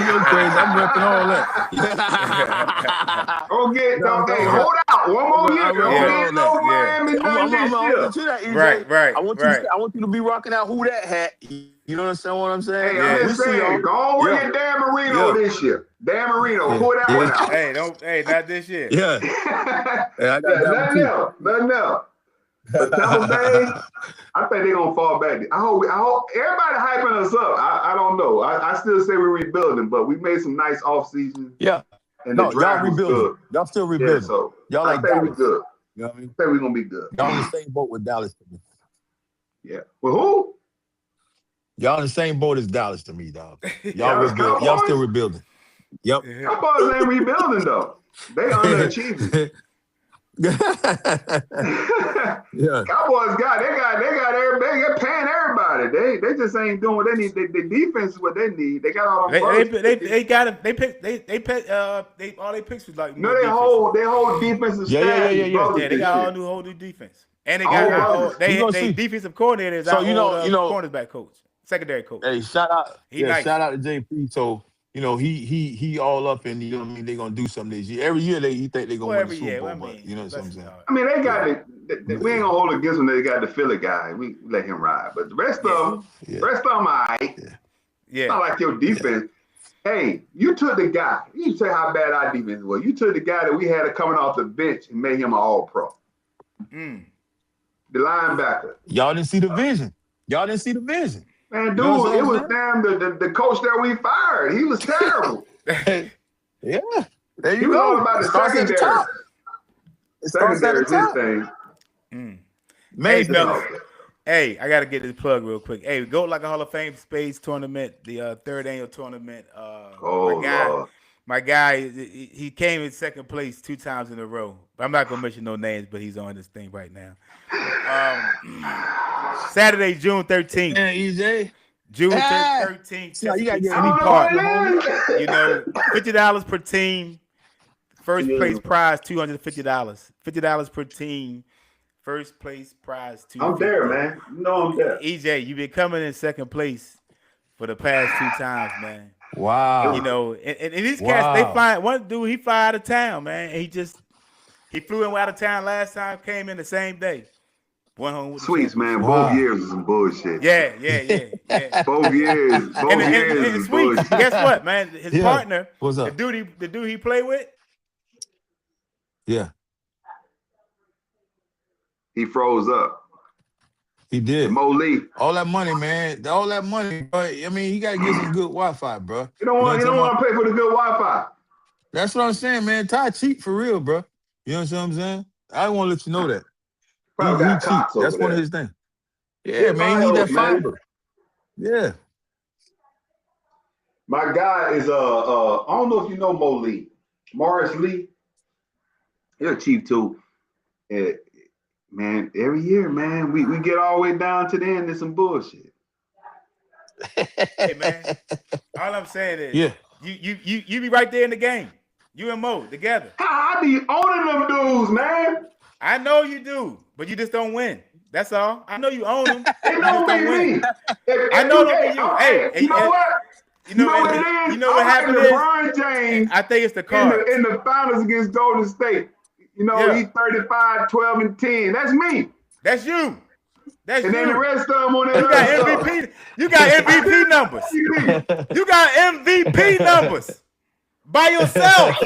go crazy. I'm repping all that. Hey, hold out one more year. Don't get no Miami none this year. To that, EJ. Right. I want you to be rocking out who that hat. You know what I'm saying? Hey, I'm just saying, go on with your Dan Marino this year. Dan Marino, pull that one out. Not this year. Yeah. I got that one Nothing else. But Tampa Bay, I think they're gonna fall back. I hope everybody hyping us up. I don't know. I still say we're rebuilding, but we made some nice off season. Yeah. And the draft y'all was rebuilding. good. Y'all still rebuilding. Yeah, so y'all I like think we're Dallas. good. You know what I mean? I think we're gonna be good. Y'all in the same boat with Dallas to me. Yeah. Well, who? Y'all in the same boat as Dallas to me, dog. Y'all Dallas rebuilding. Y'all Cowboys? still rebuilding. Yep. Cowboys ain't rebuilding though. They underachieving. Yeah. Cowboys they're paying everybody. They just ain't doing what they need. The defense is what they need. They got all them All they picks was like they whole defensive staff. Yeah, they got whole new defense. And they got they defensive coordinators. So cornerback coach, secondary coach. Hey, shout out nice. shout out to JP. So he all up in, you know what I mean, they're gonna do something this year. Every year he think they're gonna win the Super Bowl, but you know what I'm saying? I mean, they got we ain't gonna hold it against them. They got the Philly guy. We let him ride. But the rest of them, all right. Yeah. Not like your defense. Hey, you took the guy. You say how bad our defense was. You took the guy that we had coming off the bench and made him an all-pro. The linebacker. Y'all didn't see the vision. Man, dude, it was damn the coach that we fired. He was terrible. Yeah. There He you was go. all about the secondary. Secondary is his thing. Hey, I gotta get this plug real quick. Hey, Go Like a Hall of Fame Spades tournament, the third annual tournament. My guy, he came in second place 2 times in a row. I'm not gonna mention no names, but he's on this thing right now. Saturday, June 13th. Yeah, EJ. June 13th. Yeah, you gotta get City Park. You know, $50 per team. First place prize $250. $50 per team. First place prize $250. I'm there, man. You know I'm there. EJ, you've been coming in second place for the past 2 times, man. Wow. You know, and these cats, they fly. One dude, he fly out of town, man. And he flew in out of town last time, came in the same day. One home with Sweets, man. Wow. Both years was some bullshit. Yeah. Both years. Both years And was Sweets, bullshit. guess what, man? His partner, What's up? the dude he played with, Yeah, He froze up. he did. Mo Lee. All that money, man. All that money, bro. I mean, he got to get some good Wi-Fi, bro. You don't want to pay for the good Wi-Fi. That's what I'm saying, man. Ty cheap for real, bro. You know what I'm saying? I want to let you know that. Probably got He cheap. cops over That's one of there. his things. Yeah, man. He need that man. fiber. Yeah. My guy is I don't know if you know Mo Lee. Morris Lee. He's a chief too. Man, every year, man, we get all the way down to the end of some bullshit. hey man, all I'm saying is, Yeah. you be right there in the game. You and Mo together. I be owning them dudes, man. I know you do, but you just don't win. That's all. I know you own them. They You don't just don't be win. me. I know it don't be you. Hey, you know what? You know what it is? You know what happened is? LeBron James I think it's the card. in the finals against Golden State. You know, Yeah. he's 35, 12, and 10. That's me. That's you. That's And then the you. rest of them on that You got MVP. You got MVP numbers. You got MVP numbers by yourself.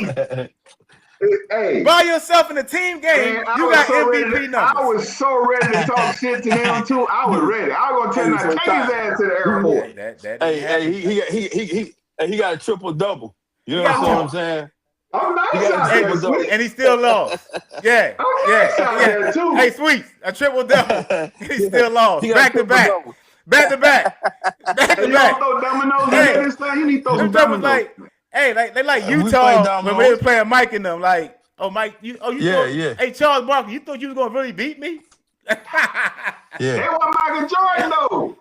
Hey, By yourself in the team game, man, you got MVP numbers. I was so ready to talk shit to them too. I was ready. I was gonna take my K's ass to the airport. He got a triple double. You know Yeah. what I'm saying? I'm nice You got out a there, triple double. Sweet. And he still lost. Yeah, I'm nice out there too. Hey, Sweets, a triple double. He still lost. He got a Back to triple back. double. Back to back. Back Hey, to you don't back. throw dominoes Hey. in this thing? You need to throw some Them jokers dominoes. they like We play Utah dominoes. when they were playing Mike and them. Like, oh Mike, you thought, Yeah. Hey, Charles Barkley, you thought you was gonna really beat me? They Yeah. want Michael Jordan though.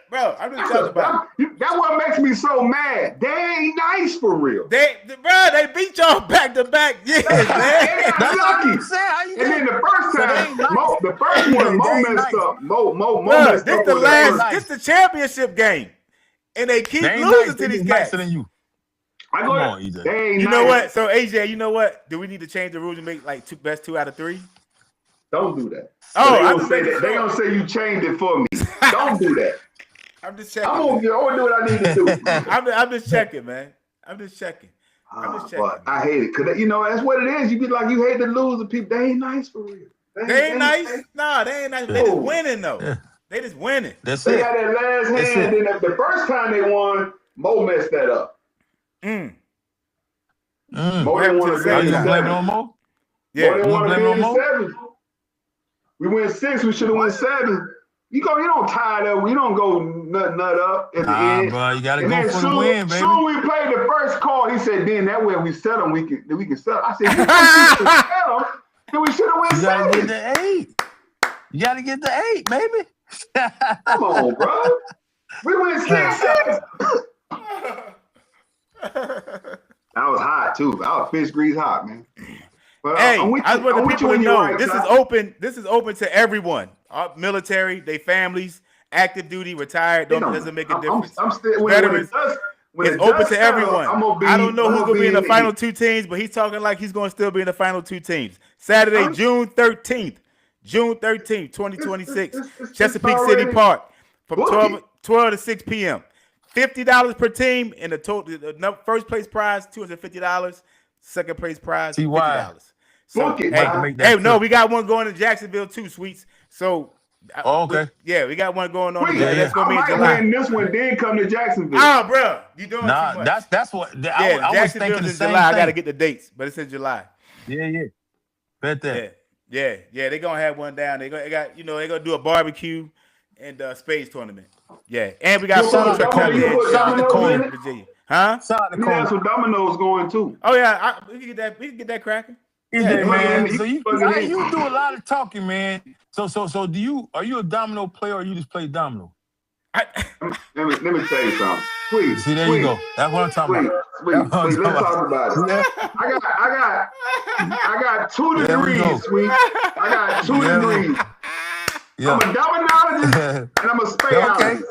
Bro, I'm just talking about. That's what makes me so mad. They ain't nice for real. They beat y'all back to back years, man. That's lucky. saying. How you And then the first So they time, ain't nice. the first one, Mo They ain't messed nice. up. Mo Look, messed this up. the with last, that this the championship game, and they keep They ain't losing nice. to these They guys. nicer than you. I Come go, on, EJ. They ain't You nice. know what? So AJ, you know what? Do we need to change the rules and make like best 2 out of 3? Don't do that. Oh, they I gonna just say making that. They sure. gonna say you changed it for me. Don't do that. I'm just checking. I'm gonna do what I need to do. I'm just checking, man. I'm just checking. But I hate it. Cause you know that's what it is. You be like you hate to lose the people. They ain't nice for real. They ain't nice. Nah, they ain't nice. They just winning though. Yeah. They just winning. That's They it. got that last That's hand. it. Then the first time they won, Mo messed that up. Mm. Mo What didn't happened want to to the Are be you in second gonna blame time? it seven. on Mo? Mo Yeah. didn't You want gonna to blame be it on in Mo? 7. We went 6. We should have went 7. You don't tie it up. You don't go nut up at the Nah, end. bro, you gotta And go then for the win, baby. soon we played the first call. He said, then that way we sell them, we can sell them. I said, you can sell them, then we should have went You gotta 7. get the 8. You gotta get the 8, baby. Come on, bro. We went 6-6. I was hot too. I was fish grease hot, man. But Hey, I'm with I you. want I'm the with you people to when you're know right, this is son. open. This is open to everyone. Military, they families, active duty, retired. Doesn't make a difference. I'm still Veterans, when it's it open does to settle, everyone. I'm gonna be, I don't know who's gonna be in the final Heat. 2 teams, but he's talking like he's gonna still be in the final 2 teams. Saturday, June 13th, 2026, It's Chesapeake already City Park, from booked. 12 to 6 p.m. $50 per team, and the first place prize $250. Second place prize TY. $50. So Book it, hey, man. Make that no, trip. we got one going to Jacksonville too, Sweets. So Oh, okay. we got one going on. Wait, That's gonna I be in might July. win this one, then come to Jacksonville. Oh, bro, you doing too Nah, much. that's what I was Jacksonville's thinking the in same July. I gotta thing. get the dates, but it's in July. Yeah. Bet that. Yeah. They're gonna have one down. They got they're gonna do a barbecue and spades tournament. Yeah, and we got Shout food out truck to coming Kobe. in. You put Shout out to dominoes Cole, in it? Virginia. Huh? Shout out to I mean, that's Cole. what Domino's going too. Oh yeah, we can get that. We can get that cracking. EJ, man. man, So you fucking- you do a lot of talking, man. So are you a domino player or you just play domino? Let me tell you something. Please. See, there you go. That's what I'm talking about. Sweet. That's what I'm Let's talking talk about it. Yeah. I got 2 There we go. degrees, Sweet. I got 2 Yeah. degrees. Yeah. I'm a dominologist and I'm a spayologist.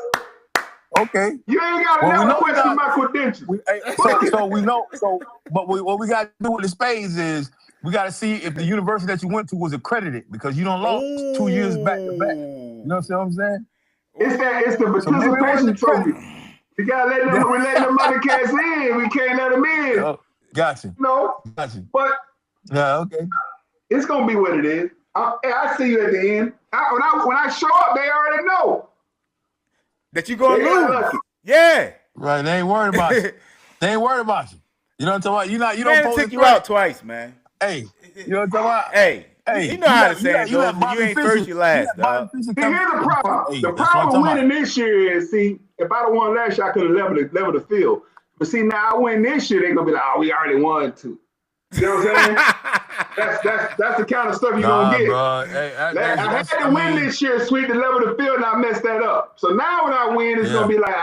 Okay. You ain't got to Well, we never know we question got- my credentials. So we know. But what we got to do with the spades is We got to see if the university that you went to was accredited because you don't lost 2 years back to back. You know what I'm saying? It's the participation trophy. We gotta let them. We let them other cats in. We can't let them in. Oh, gotcha. No, Gotcha. but Yeah, okay. it's gonna be what it is. I see you at the end. When I show up, they already know that you gonna They got lose. lucky. Yeah. Right, they ain't worried about you. They ain't worried about you. You know what I'm talking about? You Man, don't it pose took a you threat. out twice, man. Hey, you know what I'm talking about? Hey, Hey, you know how to say it, you let though. Bobby You ain't Fischer- first, you last, let Bobby dog. Fischer See, come- here's the problem. Hey, The that's what I'm problem talking winning this year is, see, if I'd have won last year, I could have leveled the field. But see, now I win this year, they're gonna be like, oh, we already won two. You know what I'm saying? That's the kind of stuff you're gonna get. Bro. Hey, I had to win this year, sweep the level of the field, and I messed that up. So now when I win, it's gonna be like,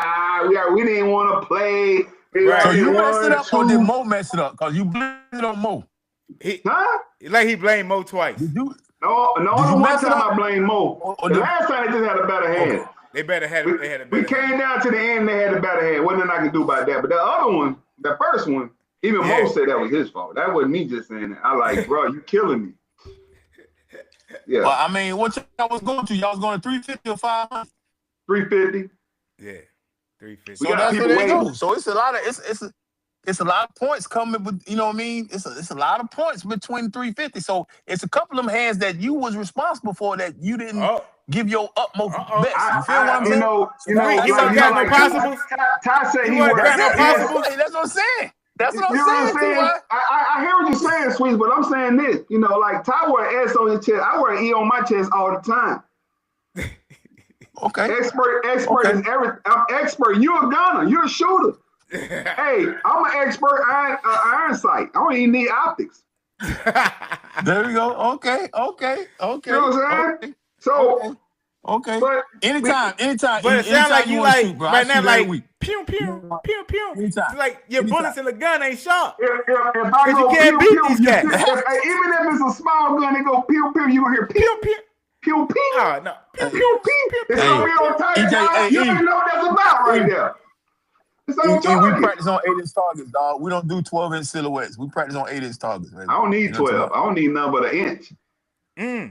we didn't want to play. Right. So you messed it up, or did two. Mo mess it up? Because you blamed it on Mo. Huh? Like he blamed Mo twice. Did you? No, Did the you one mess it time up? I blame Mo. Or The did- last time they just had a better hand. They had a better We came hand. down to the end, they had a better hand. Wasn't nothing I could do about that. But the other one, the first one, even Yeah. Mo said that was his fault. That wasn't me just saying that. I like, bro, you killing me. Yeah, Well, I mean, what y'all was going to? Y'all was going to 350 or 500? 350. Yeah. 350. We So got that's people where they waiting. go. So it's a lot of it's a lot of points coming, but you know what I mean. It's a lot of points between 350. So it's a couple of them hands that you was responsible for that you didn't give your utmost best. You feel what I'm saying? You want grab no possibles? Ty said You he want worked. grab no possibles? Hey, that's what I'm saying. That's what You know I'm saying. what I'm saying? Too, I hear what you're saying, Sweets, but I'm saying this. You know, like Ty wear an S on his chest. I wear an E on my chest all the time. okay. Expert Okay. is everything. I'm expert. You're a gunner. You're a shooter. Hey, I'm an expert iron sight. I don't even need optics. There we go. Okay. You know what I'm saying? So, Okay. but Anytime. But it sounds like you wanna like shoot, bro. right I now, shoot every like week. pew pew pew pew. Anytime. It's like your bullets in the gun ain't sharp. if I Because go you can't pew, beat pew, these you cats. even if it's a small gun, they go pew pew. You gonna hear pew Pew pew. pew pew Oh no. Pew pew pew pew. It's Hey, gonna be on tight. EJ, You don't know what that's about right there. It's on And we target. practice on 8-inch targets, dog. We don't do 12-inch silhouettes. We practice on 8-inch targets, baby. I don't need You know what I'm 12. I don't need nothing but an inch.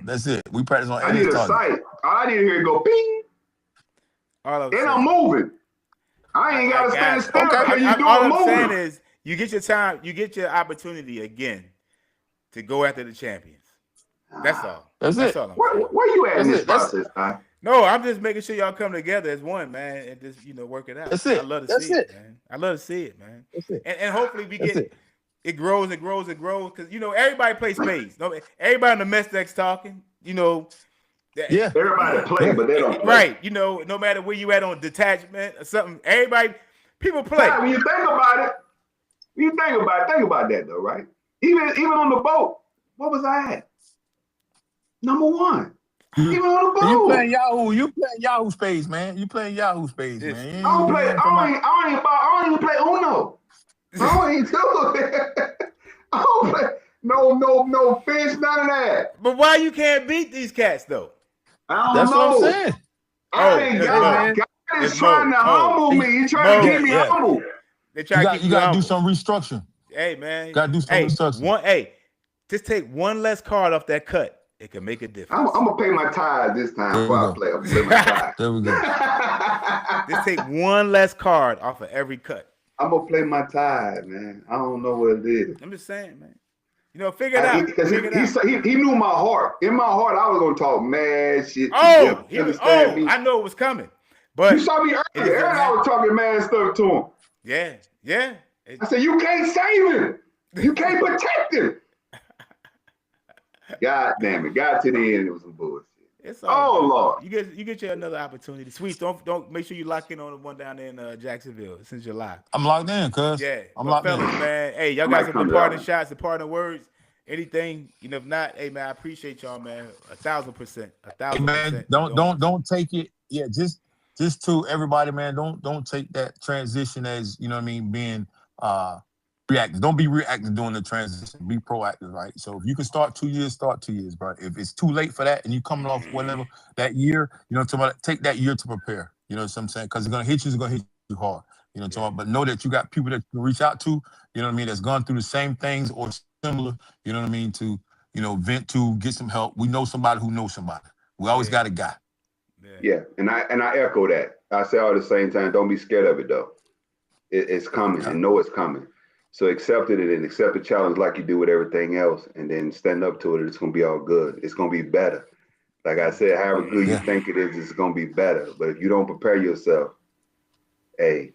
That's it. We practice on I need 8-inch a targets. sight. All I need to hear go ping, All I'm and saying. I'm moving. I ain't gotta stand still because you do all it I'm saying moving. is you get your time, you get your opportunity again to go after the champions. That's all. That's it. all I'm saying. Where you at in That's this it. That's- process, Ty? No, I'm just making sure y'all come together as one, man, and just work it out. That's it. I love to That's see it. man. I love to see it, man. That's it. And hopefully we That's get it grows and grows and grows because everybody plays spades. No, everybody on the mess deck's talking. Yeah. Everybody play, but they don't play. Right. No matter where you at on detachment or something, people play. Ty, when you think about it, think about that though, right? Even on the boat, what was I at? Number one. Even on the boat. You playing Yahoo spades, man. You playing Yahoo spades, Yes. man. I don't even play Uno. I don't even do it. I don't play no fish, none of that. But why you can't beat these cats though? I don't That's know. what I'm saying. I think God is trying to humble me. He's trying to keep me humble. They try to keep You gotta do humble. some restructuring. Hey man, Gotta do some restructuring. Just take one less card off that cut. It can make a difference. I'm gonna pay my tithes this time There we before I go. play. I'm gonna pay my tithes. There we go. Just take one less card off of every cut. I'm gonna play my tithes, man. I don't know what it is. I'm just saying, man. Figure it out. Because Figure it out. he knew my heart. In my heart, I was gonna talk mad shit. I know it was coming. But You saw me earlier. I was talking mad stuff to him. yeah. I said, you can't save him. You can't protect him. God damn it. Got to the end, it was some bullshit. It's all Oh, good. Lord. You get you another opportunity. Sweets, don't make sure you lock in on the one down there in Jacksonville since July. I'm locked in, cuz. Yeah. I'm But locked fellas, in. man. Hey, y'all I got might some come departing down. shots, departing words, anything. If not, hey man, I appreciate y'all, man. 1,000%. Hey, man, don't take it. Yeah, just to everybody, man, don't take that transition as, you know what I mean, being reactive. Don't be reactive during the transition. Be proactive, right? So if you can start 2 years, start 2 years, bro. If it's too late for that and you coming off whatever that year, you know what I'm talking about, take that year to prepare. You know what I'm saying? Because it's gonna hit you hard. You know what I'm talking about? But know that you got people that you can reach out to, you know what I mean, that's gone through the same things or similar, you know what I mean, to, vent to, get some help. We know somebody who knows somebody. We always got a guy. Yeah, and I echo that. I say all at the same time, don't be scared of it though. It's coming, and know it's coming. So accept it and accept the challenge like you do with everything else, and then stand up to it. It's gonna be all good. It's gonna be better. Like I said, however good you think it is, it's gonna be better. But if you don't prepare yourself, hey,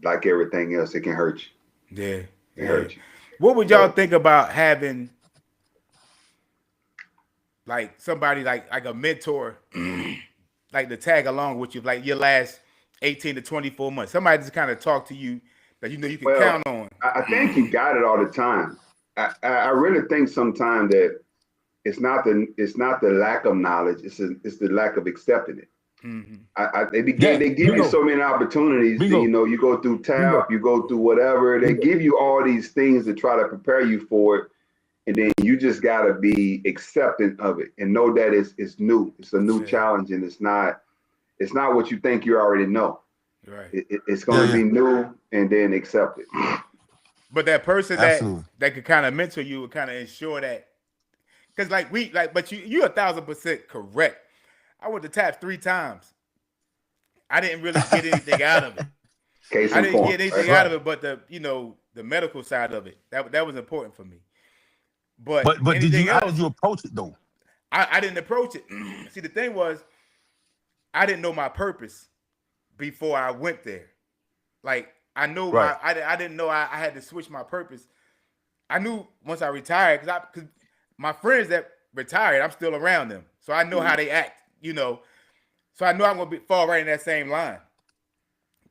like everything else, it can hurt you. Yeah, it hurt you. What would y'all think about having like somebody like a mentor, like to tag along with you, like your last 18 to 24 months? Somebody just kind of talk to you that you can count on. I think you got it all the time. I really think sometimes that it's not the lack of knowledge, it's the lack of accepting it. Mm-hmm. They give you so many opportunities. You go through TAP, you go through whatever. They give you all these things to try to prepare you for it, and then you just gotta be accepting of it and know that it's new. It's a new challenge, and it's not what you think you already know. Right. It's going to be new, and then accept it. But that person that could kind of mentor you would kind of ensure that, because but you're 1,000% correct. I went to TAP 3 times. I didn't really get anything out of it. I didn't get anything out of it, but the medical side of it that was important for me. But how did you approach it though? I didn't approach it. See, the thing was, I didn't know my purpose before I went there. Like I know I didn't know I had to switch my purpose. I knew once I retired, because my friends that retired, I'm still around them, so I know how they act. So I know I'm gonna fall right in that same line.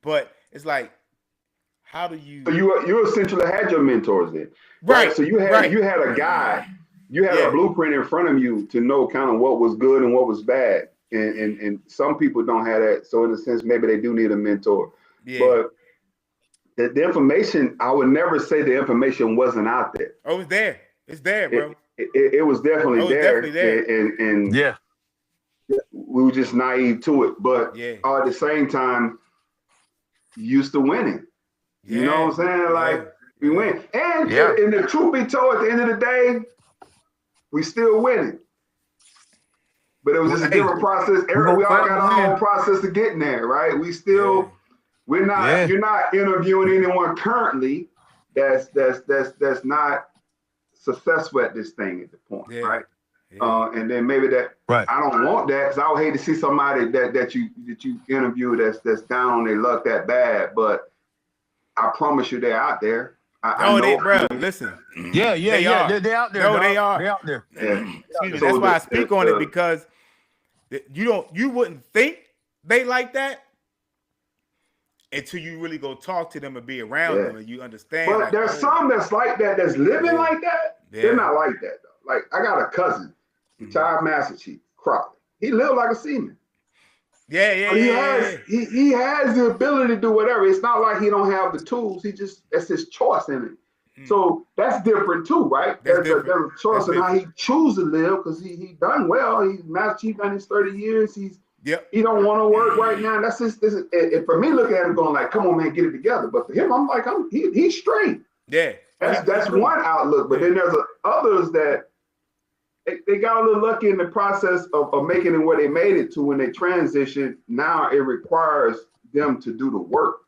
But it's like, how do you? So you essentially had your mentors then, right? So you had a guide, you had a blueprint in front of you to know kind of what was good and what was bad. And some people don't have that. So in a sense, maybe they do need a mentor. Yeah. But the information, I would never say the information wasn't out there. Oh, it's there. It's there, bro. It was definitely there. Definitely there. And we were just naive to it. But at the same time, used to winning. Yeah. You know what I'm saying? Like we win. And the truth be told, at the end of the day, we still winning. But it was just a different process. We all got our own process of getting there, right? We're not. You're not interviewing anyone currently that's not successful at this thing at the point, right? Yeah. And then maybe that I don't want that, because I would hate to see somebody that you interview that's down on their luck that bad. But I promise you, they're out there. Listen. They're out there. No, they are. They're out there. Yeah. Excuse me. That's why I speak on it, because you wouldn't think they like that until you really go talk to them and be around them and you understand. But there's some that's like that, that's living like that. Yeah. They're not like that though. Like I got a cousin, retired Master Chief Crockett. He lived like a seaman. He has the ability to do whatever. It's not like he don't have the tools. That's his choice in it. So that's different too, right? There's a choice in how he chooses to live, because he done well. He's Master Chief done his 30 years. He don't want to work right now. That's just for me looking at him going like, come on man, get it together. But for him, I'm like, he's straight. Yeah. That's one outlook. But then there's others that they got a little lucky in the process of making it where they made it to when they transitioned. Now it requires them to do the work.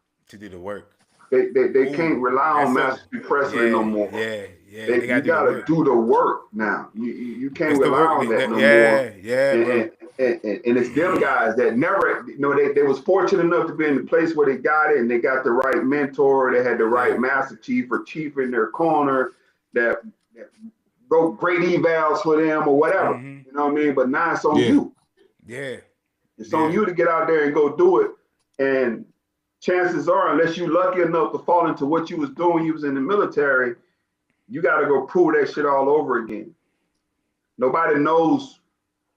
They can't rely on Master Chief Presley no more. You gotta do the work now. You can't rely on that no more. And it's them guys that never, they was fortunate enough to be in the place where they got it, and they got the right mentor. They had the right Master Chief or chief in their corner that wrote great evals for them or whatever. You know what I mean? But now it's on you. Yeah. It's on you to get out there and go do it. And chances are, unless you're lucky enough to fall into what you was doing, you was in the military, you got to go prove that shit all over again. Nobody knows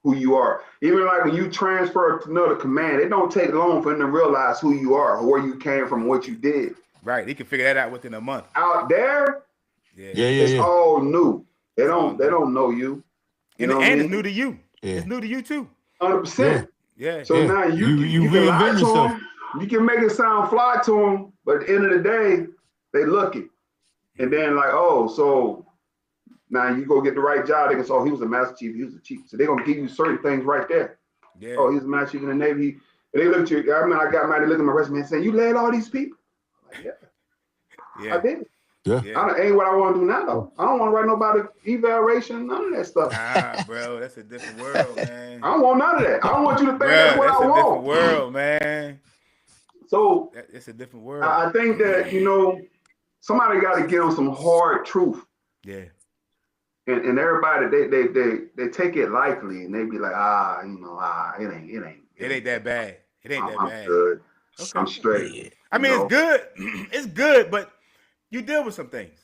who you are. Even like when you transfer to another command, it don't take long for them to realize who you are, where you came from, what you did. Right. They can figure that out within a month. Out there, it's all new. They don't know you. And it's new to you. Yeah. It's new to you too. 100%. Yeah. So now you can lie to them. You can make it sound fly to them, but at the end of the day, they looking. And then like, oh, so Now you go get the right job, they can say, oh, he was a master chief, he was a chief. So they're gonna give you certain things right there. Yeah. Oh, he's a master chief in the Navy. And they look at you. I mean, I got mad. They look at my resume and saying, "You led all these people." I'm like, yeah, I did. Yeah. Ain't what I want to do now, though. I don't want to write nobody evaluation, none of that stuff. Nah, bro, that's a different world, man. I don't want none of that. I don't want you to think Bro, that's what I a want. different world, man. So it's a different world. I think that somebody got to get on some hard truth. Yeah. And everybody they take it lightly and they be like, it ain't that bad. It ain't that I'm bad. good. Okay. I'm straight. I mean, it's good. It's good, but you deal with some things.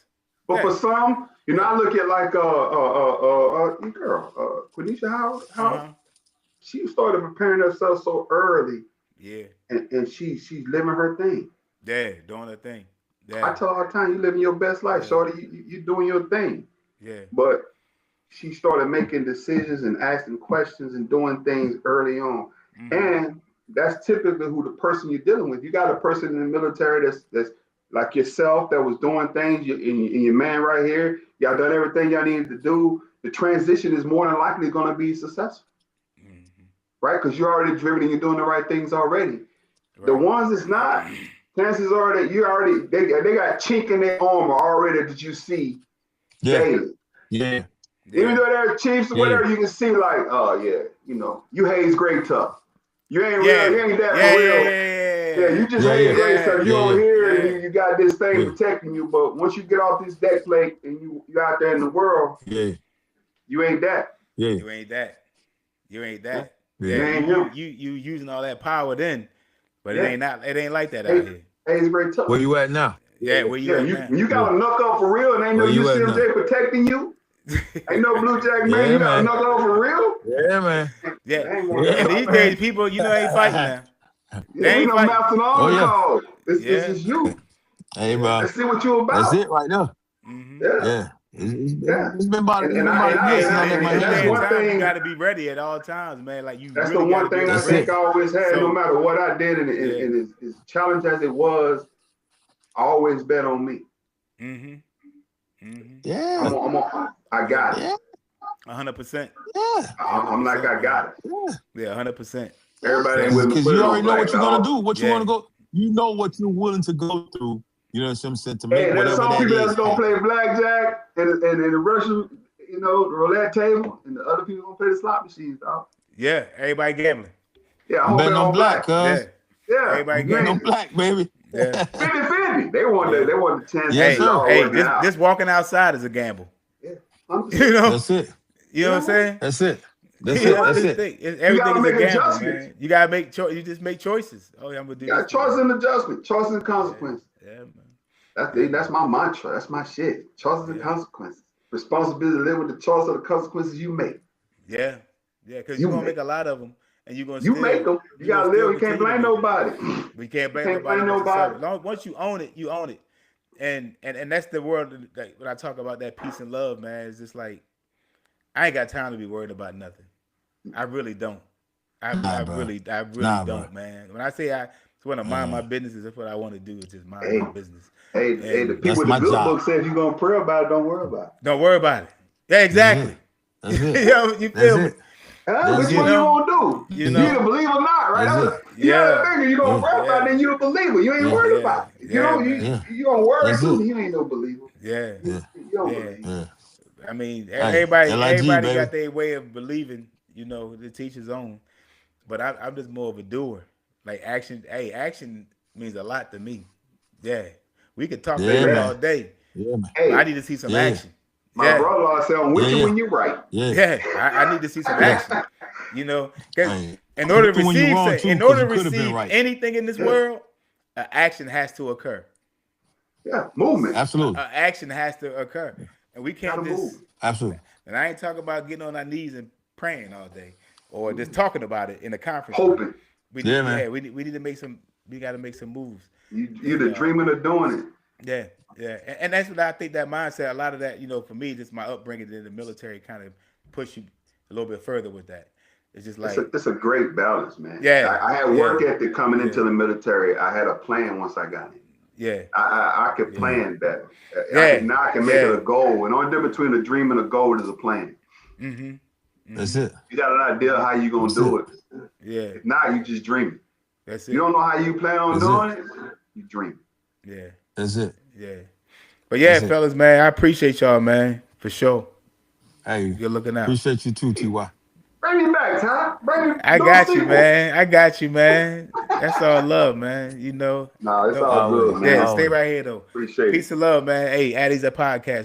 But for some, I look at like your girl, Quenisha Howard. She started preparing herself so early. Yeah. And she's living her thing. Yeah, doing her thing. Yeah. I tell her all the time, you living your best life, shorty. You doing your thing. Yeah. But she started making decisions and asking questions and doing things early on. Mm-hmm. And that's typically who the person you're dealing with. You got a person in the military that's like yourself that was doing things, and your man right here, y'all done everything y'all needed to do. The transition is more than likely going to be successful. Mm-hmm. Right? Because you're already driven and you're doing the right things already. Right. The ones that's not, chances are that they got chink in their armor already that you see daily. Yeah. Even though they're chiefs or whatever, you can see like, oh yeah, you Hayes Great Tough. You ain't real, you ain't that for real. Yeah, you just Hayes Great Tough. You over here and you got this thing protecting you, but once you get off this deck plate and you out there in the world, you ain't that. Yeah. You ain't that. You ain't that. Yeah. You using all that power then, but it ain't like that out here. Hayes Great Tough. Where you at now? Yeah, where you at now? You gotta knuck up for real and ain't no UCMJ protecting you. Ain't no Blue Jack man. You gotta knuck up for real. Yeah, man. Yeah. And these days, people, ain't fighting now. They ain't fighting. Call. This is you. Hey, bro. Let's see what you about. That's it right there. Mm-hmm. Yeah. It's been about a year since I let my hands one thing. You got to be ready at all times, man. Like That's really the one thing I think I always had. No matter what I did, and as challenged as it was, I always bet on me. Mm-hmm. Mm-hmm. Yeah. I got it. 100%. Yeah. I'm like, I got it. Yeah, 100%. Everybody ain't with me. Because you already know what you're gonna do, what you want to go. You know what you're willing to go through. You know what I'm saying? To make whatever that is. There's some people that's gonna play blackjack and the Russian, the roulette table, and the other people gonna play the slot machines, dog. Yeah, everybody gambling. Yeah, I'm betting on black, cuz. Yeah, everybody betting on black, baby. Yeah. 50-50. They want the chance. Hey, this walking outside is a gamble. Yeah. That's it. You know what I'm saying? That's it. That's it. Everything is a gamble, man. You gotta make choices. You just make choices. Oh, yeah, I'm gonna do. You got choices and adjustment, choices and consequences. Yeah, man. That's my mantra. That's my shit. Choices and consequences. Responsibility to live with the choice of the consequences you make. Yeah, because you're gonna make a lot of them, and you're gonna. You make them. You gotta live. You can't blame nobody. We can't blame nobody. Once you own it, you own it. And that's the world. Like, when I talk about that peace and love, man, it's just like I ain't got time to be worried about nothing. I really don't. I really don't, man. When I say I want to mind my business, that's what I want to do. Is just mind my business. Hey, the people in the good book say if you're gonna pray about it, don't worry about it. Don't worry about it. Yeah, exactly. That's it. You feel me? Which one you gonna do? You either believe or not, right? You don't worry about it, then you a believer. You ain't worried about it. You don't worry about it, you ain't no believer. Yeah. You don't believe. Yeah. I mean, everybody got their way of believing, the teacher's own. But I'm just more of a doer. Like action means a lot to me. Yeah. We could talk about it all day. Yeah, man. Hey, I need to see some action. My brother said, I'm with you when you're right. Yeah. I need to see some action. Because in order to receive anything in this world, action has to occur. Yeah, movement. Absolutely. Action has to occur. And we can't just move. Absolutely. And I ain't talking about getting on our knees and praying all day or just talking about it in a conference. Hoping. We need to make some. We got to make some moves. You either dreaming or doing it. Yeah, and that's what I think that mindset. A lot of that, for me, just my upbringing in the military kind of push you a little bit further with that. It's just like it's a great balance, man. Yeah, I had work ethic coming into the military. I had a plan once I got in. Yeah. I could Yeah. plan better. Yeah. Now I can make it a goal. And the only difference between a dream and a goal is a plan. That's it. You got an idea how you gonna do it. Yeah. If not, you just dream. That's You it. don't know how you plan on That's doing it. You dream. Yeah. That's it. Yeah. But yeah, That's it. fellas, man, I appreciate y'all, man, for sure. Hey, You're looking out. appreciate you too, Ty. Bring me back, Ty. Bring me. I no got you, sequel. man. I got you, man. That's all love, man. You know. No, it's No, all good, man. Yeah, Always. stay right here though. Appreciate it. Peace and love, man. Hey, Addie's a podcast.